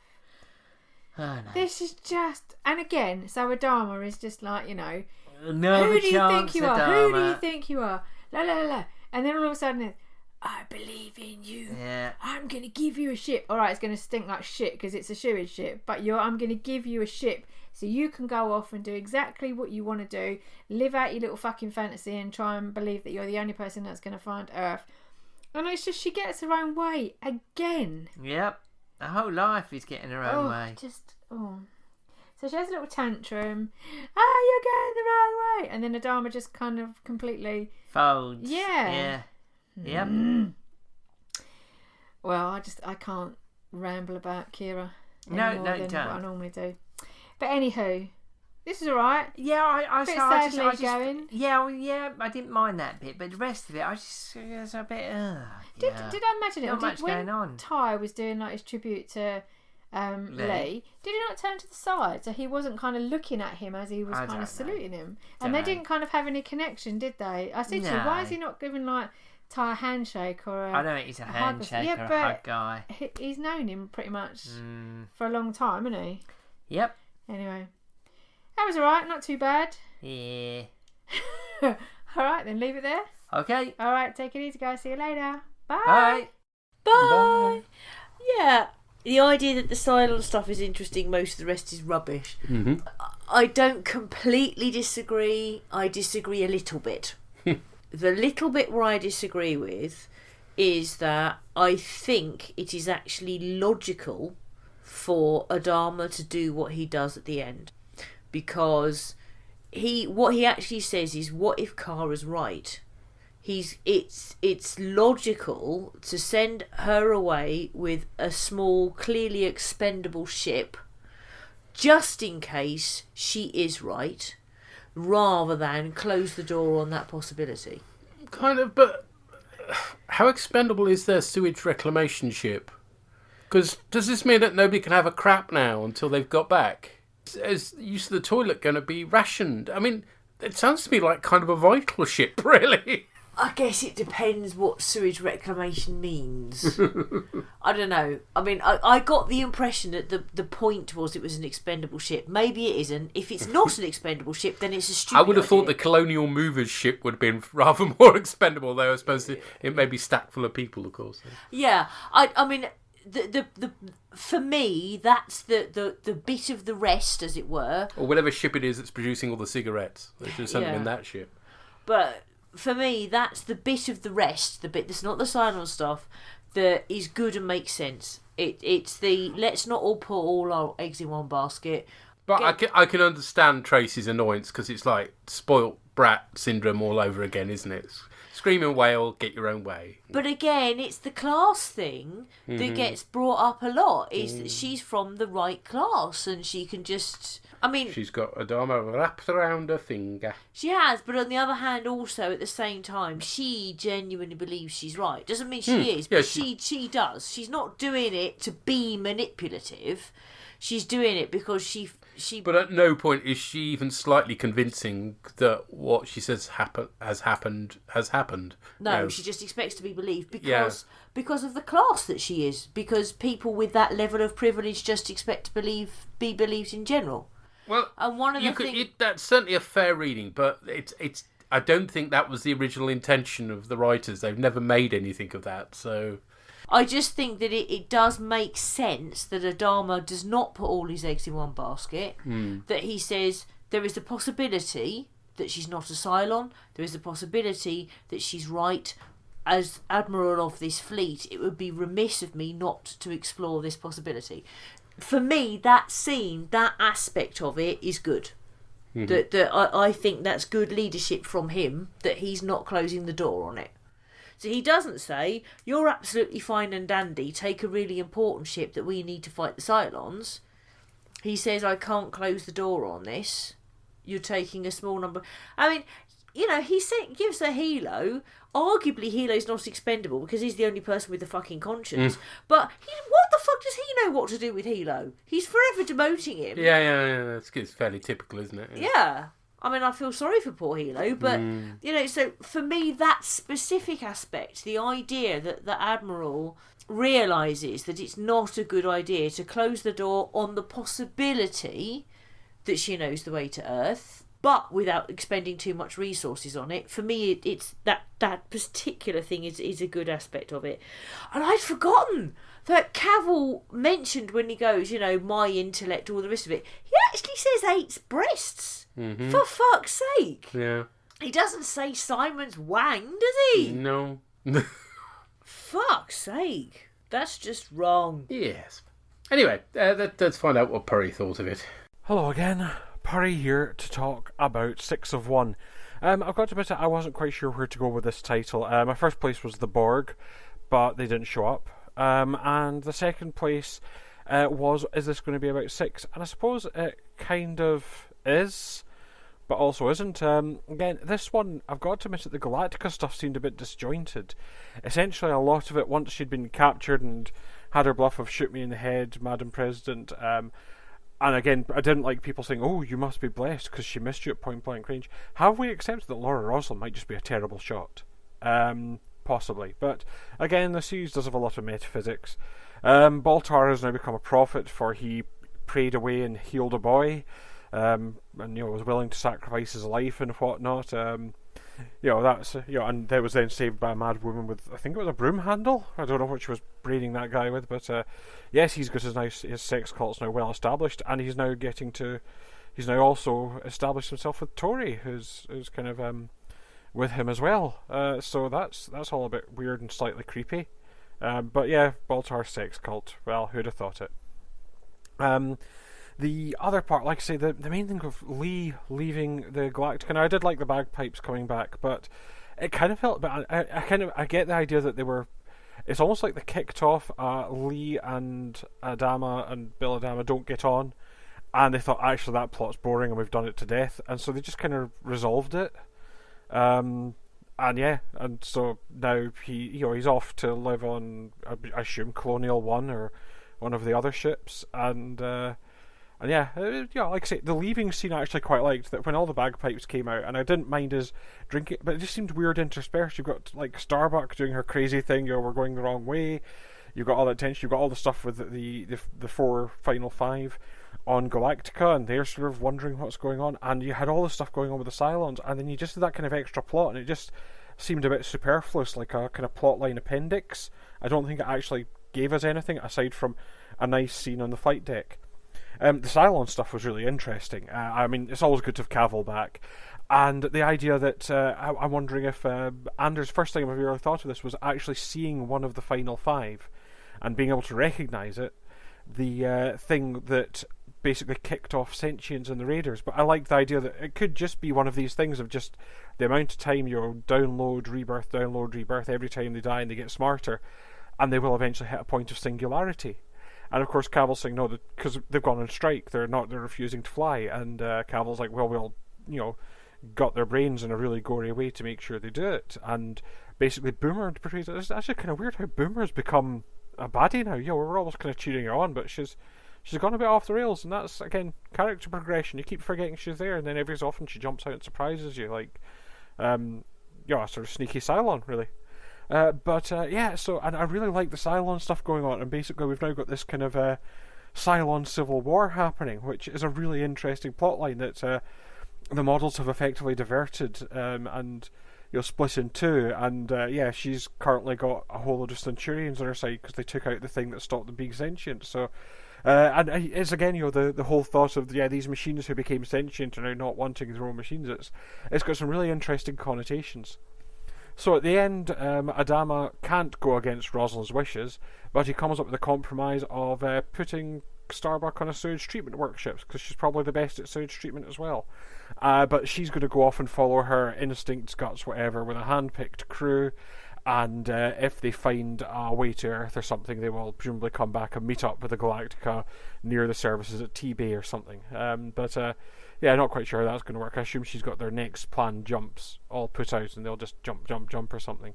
Oh, no. This is just... And again, so Adama is just like, you know... Who do you think you are? Who do you think you are? La la la. And then all of a sudden it's... I believe in you. Yeah. I'm going to give you a ship. All right, it's going to stink like shit because it's a sewage ship. But I'm going to give you a ship so you can go off and do exactly what you want to do. Live out your little fucking fantasy and try and believe that you're the only person that's going to find Earth. And it's just she gets her own way again. Yep. Her whole life is getting her own way. So she has a little tantrum. You're going the wrong way. And then Adama just kind of completely... folds. Yeah. Yep. Well, I can't ramble about Kira No, than don't. what I normally do. But anywho, this is alright. Yeah, I going. Yeah, I didn't mind that bit, but the rest of it, I just it was a bit. Did I imagine it? Not much when going on. Ty was doing like his tribute to Lee, did he not turn to the side so he wasn't kind of looking at him as he was kind of saluting him? And they didn't kind of have any connection, did they? I said to you, why is he not giving like Ty a handshake or a... I don't think he's a handshake or a hug guy. He's known him pretty much for a long time, hasn't he? Yep. Anyway, that was alright, not too bad. Yeah. Alright, then leave it there. Okay. Alright, take it easy, guys. See you later. Bye. Bye. Yeah, the idea that the Cylon stuff is interesting, most of the rest is rubbish. Mm-hmm. I don't completely disagree. I disagree a little bit. The little bit where I disagree with is that I think it is actually logical for Adama to do what he does at the end, because what he actually says is, what if Kara's right? It's logical to send her away with a small, clearly expendable ship just in case she is right, rather than close the door on that possibility. Kind of, but how expendable is their sewage reclamation ship? Because does this mean that nobody can have a crap now until they've got back? Is use of the toilet going to be rationed? I mean, it sounds to me like kind of a vital ship, really. I guess it depends what sewage reclamation means. I don't know. I mean, I got the impression that the point was it was an expendable ship. Maybe it isn't. If it's not an expendable ship, then it's a stupid I would have thought idea. the Colonial Movers ship would have been rather more expendable, though. I suppose it may be stacked full of people, of course. Yeah, I mean, the for me, that's the bit of the rest, as it were. Or whatever ship it is that's producing all the cigarettes. There's just something in that ship. But for me, that's the bit of the rest, the bit that's not the Cylon stuff, that is good and makes sense. It's the let's not all put all our eggs in one basket. But I can understand Tracy's annoyance because it's like spoilt brat syndrome all over again, isn't it? Screaming whale, get your own way. But again, it's the class thing that gets brought up a lot, is that she's from the right class and she can just... I mean... She's got a Dharma wrapped around her finger. She has, but on the other hand also, at the same time, she genuinely believes she's right. Doesn't mean she is, but she does. She's not doing it to be manipulative. She's doing it because she... But at no point is she even slightly convincing that what she says has happened. No, she just expects to be believed because of the class that she is. Because people with that level of privilege just expect to be believed in general. Well, and one of the that's certainly a fair reading, but it's. I don't think that was the original intention of the writers. They've never made anything of that, so. I just think that it does make sense that Adama does not put all his eggs in one basket. That he says there is a possibility that she's not a Cylon. There is a possibility that she's right. As Admiral of this fleet, it would be remiss of me not to explore this possibility. For me, that scene, that aspect of it is good. I think that's good leadership from him, that he's not closing the door on it. So he doesn't say, you're absolutely fine and dandy, take a really important ship that we need to fight the Cylons. He says, I can't close the door on this. You're taking a small number. I mean, you know, he gives a Helo. Arguably, Helo's not expendable because he's the only person with a fucking conscience. But what the fuck does he know what to do with Helo? He's forever demoting him. Yeah. It's fairly typical, isn't it? Yeah. I mean, I feel sorry for poor Helo, but, you know, so for me, that specific aspect, the idea that the Admiral realises that it's not a good idea to close the door on the possibility that she knows the way to Earth, but without expending too much resources on it, for me, it's that particular thing is a good aspect of it. And I'd forgotten that Cavill mentioned when he goes, you know, my intellect, all the rest of it, he actually says 8's breasts. For fuck's sake. Yeah. He doesn't say Simon's wang, does he? No. Fuck's sake. That's just wrong. Yes. Anyway, let's find out what Purry thought of it. Hello again. Purry here to talk about 6 of 1. I've got to admit I wasn't quite sure where to go with this title. My first place was the Borg, but they didn't show up. And the second place was, is this going to be about 6? And I suppose it kind of is, but also isn't. Again, this one, I've got to admit that the Galactica stuff seemed a bit disjointed. Essentially, a lot of it, once she'd been captured and had her bluff of shoot me in the head, Madam President, and again, I didn't like people saying, oh, you must be blessed because she missed you at point blank range. Have we accepted that Laura Roslin might just be a terrible shot? Possibly. But again, the series does have a lot of metaphysics. Baltar has now become a prophet, for he prayed away and healed a boy. And was willing to sacrifice his life and whatnot. That's and that was then saved by a mad woman with, I think it was a broom handle. I don't know what she was braiding that guy with, but yes, he's got his sex cult's now well established, and he's now also established himself with Tori, who's kind of with him as well. So that's all a bit weird and slightly creepy. But yeah, Baltar's sex cult. Well, who'd have thought it? The other part, like I say, the main thing of Lee leaving the Galactica, now I did like the bagpipes coming back, but it kind of felt a bit, I get the idea that it's almost like they kicked off Lee and Adama and Bill Adama don't get on, and they thought, actually, that plot's boring and we've done it to death, and so they just kind of resolved it. And so now he's off to live on, I assume, Colonial 1 or one of the other ships, and And yeah, like I say, the leaving scene I actually quite liked, that when all the bagpipes came out, and I didn't mind us drinking, but it just seemed weird interspersed. You've got like Starbuck doing her crazy thing, we're going the wrong way. You've got all that tension, you've got all the stuff with the four final five on Galactica, and they're sort of wondering what's going on, and you had all this stuff going on with the Cylons, and then you just did that kind of extra plot, and it just seemed a bit superfluous, like a kind of plotline appendix. I don't think it actually gave us anything aside from a nice scene on the flight deck. The Cylon stuff was really interesting. I mean, it's always good to have Cavill back. And the idea that, I'm wondering if Anders' first time I've really thought of this was actually seeing one of the final five and being able to recognise it, the thing that basically kicked off sentience in the Raiders. But I like the idea that it could just be one of these things of just the amount of time you'll download, rebirth, every time they die and they get smarter, and they will eventually hit a point of singularity. And of course Cavill's saying no, because they've gone on strike, they're refusing to fly, and Cavill's like, well, we'll, got their brains in a really gory way to make sure they do it. And basically Boomer portrays it. It's actually kind of weird how Boomer's become a baddie now. We're almost kind of cheering her on, but she's gone a bit off the rails, and that's, again, character progression. You keep forgetting she's there, and then every so often she jumps out and surprises you, like a sort of sneaky Cylon, really. So, and I really like the Cylon stuff going on, and basically we've now got this kind of Cylon civil war happening, which is a really interesting plotline that the models have effectively diverted and split in two, and she's currently got a whole load of Centurions on her side because they took out the thing that stopped them being sentient. So, and it's again, the whole thought of these machines who became sentient are now not wanting their own machines. It's got some really interesting connotations. So at the end, Adama can't go against Rosalind's wishes, but he comes up with a compromise of putting Starbuck on a sewage treatment workshop, because she's probably the best at sewage treatment as well. But she's going to go off and follow her instincts, guts, whatever, with a hand-picked crew, and if they find a way to Earth or something, they will presumably come back and meet up with the Galactica near the services at T-Bay or something. Not quite sure how that's going to work. I assume she's got their next planned jumps all put out, and they'll just jump or something.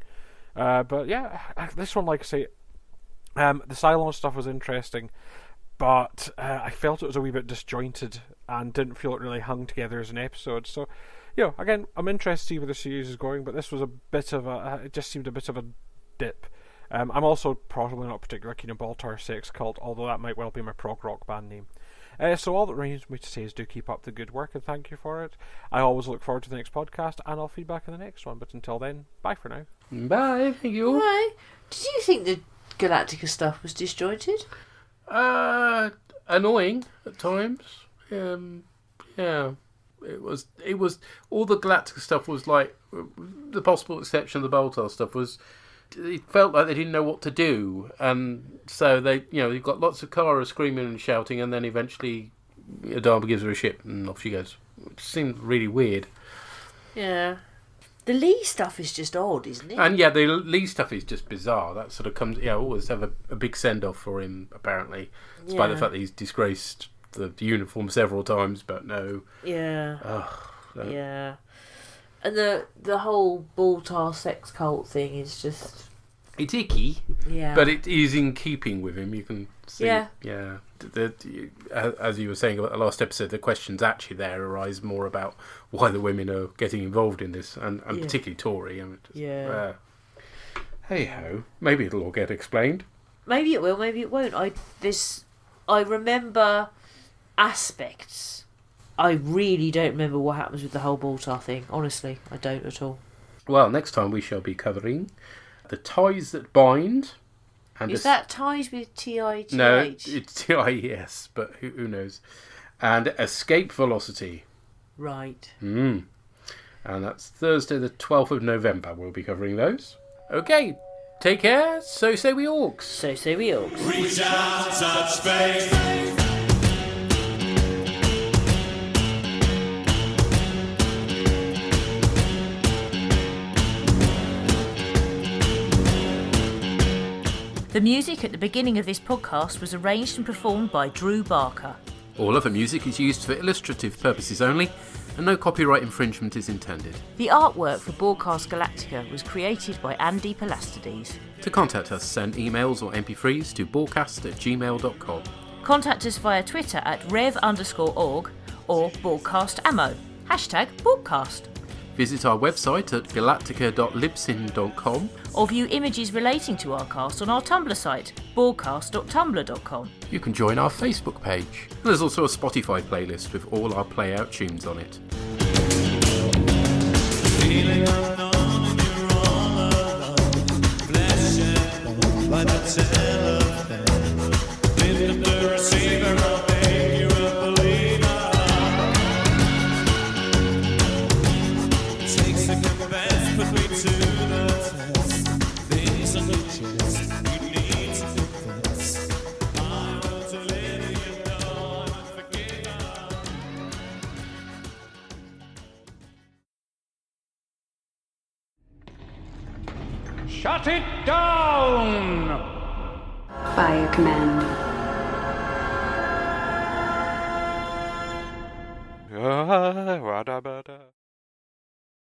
This one, like I say, the Cylon stuff was interesting, but I felt it was a wee bit disjointed and didn't feel it really hung together as an episode. So, again, I'm interested to see where the series is going, but this was it just seemed a bit of a dip. I'm also probably not particularly keen on Baltar Sex Cult, although that might well be my prog rock band name. So all that remains me to say is do keep up the good work, and thank you for it. I always look forward to the next podcast, and I'll feedback in the next one. But until then, bye for now. Bye, thank you. Bye. Did you think the Galactica stuff was disjointed? Annoying at times. Yeah. It was all the Galactica stuff was like, the possible exception of the Baltar stuff was, it felt like they didn't know what to do, and so they, you've got lots of Kara screaming and shouting, and then eventually Adama gives her a ship and off she goes. It seemed really weird. Yeah. The Lee stuff is just odd, isn't it? And the Lee stuff is just bizarre. That sort of comes, always have a big send-off for him, apparently, despite the fact that he's disgraced the uniform several times, but no. Yeah. Ugh, no. Yeah. And the whole Baltar Sex Cult thing is just... It's icky, but it is in keeping with him. You can see, as you were saying about the last episode, the questions actually there arise more about why the women are getting involved in this, and particularly Tori. Hey ho, maybe it'll all get explained. Maybe it will, maybe it won't. I remember aspects. I really don't remember what happens with the whole Baltar thing. Honestly, I don't at all. Well, next time we shall be covering The Ties That Bind. And is that ties with T-I-G-H? No, it's T-I-E-S, but who knows. And Escape Velocity. Right. And that's Thursday the 12th of November. We'll be covering those. Okay, take care. So say we orcs. So say we orcs. Reach out, touch faith. The music at the beginning of this podcast was arranged and performed by Drew Barker. All other music is used for illustrative purposes only, and no copyright infringement is intended. The artwork for Borgcast Galactica was created by Andy Pelastides. To contact us, send emails or MP3s to borgcast@gmail.com. Contact us via Twitter at rev_org or Borgcast Ammo. #Borgcast. Visit our website at galactica.libsyn.com Or view images relating to our cast on our Tumblr site, borgcast.tumblr.com. You can join our Facebook page. And there's also a Spotify playlist with all our play out tunes on it. Feeling unknown and you're all alone. Flesh and bone by the telephone. Lift up the receiver, I'll make you a believer. Take second best, put me to the test. Things on the chest, you need to confess. I want to let you know I'm forgiven. Shut it down! Fire command. Ah,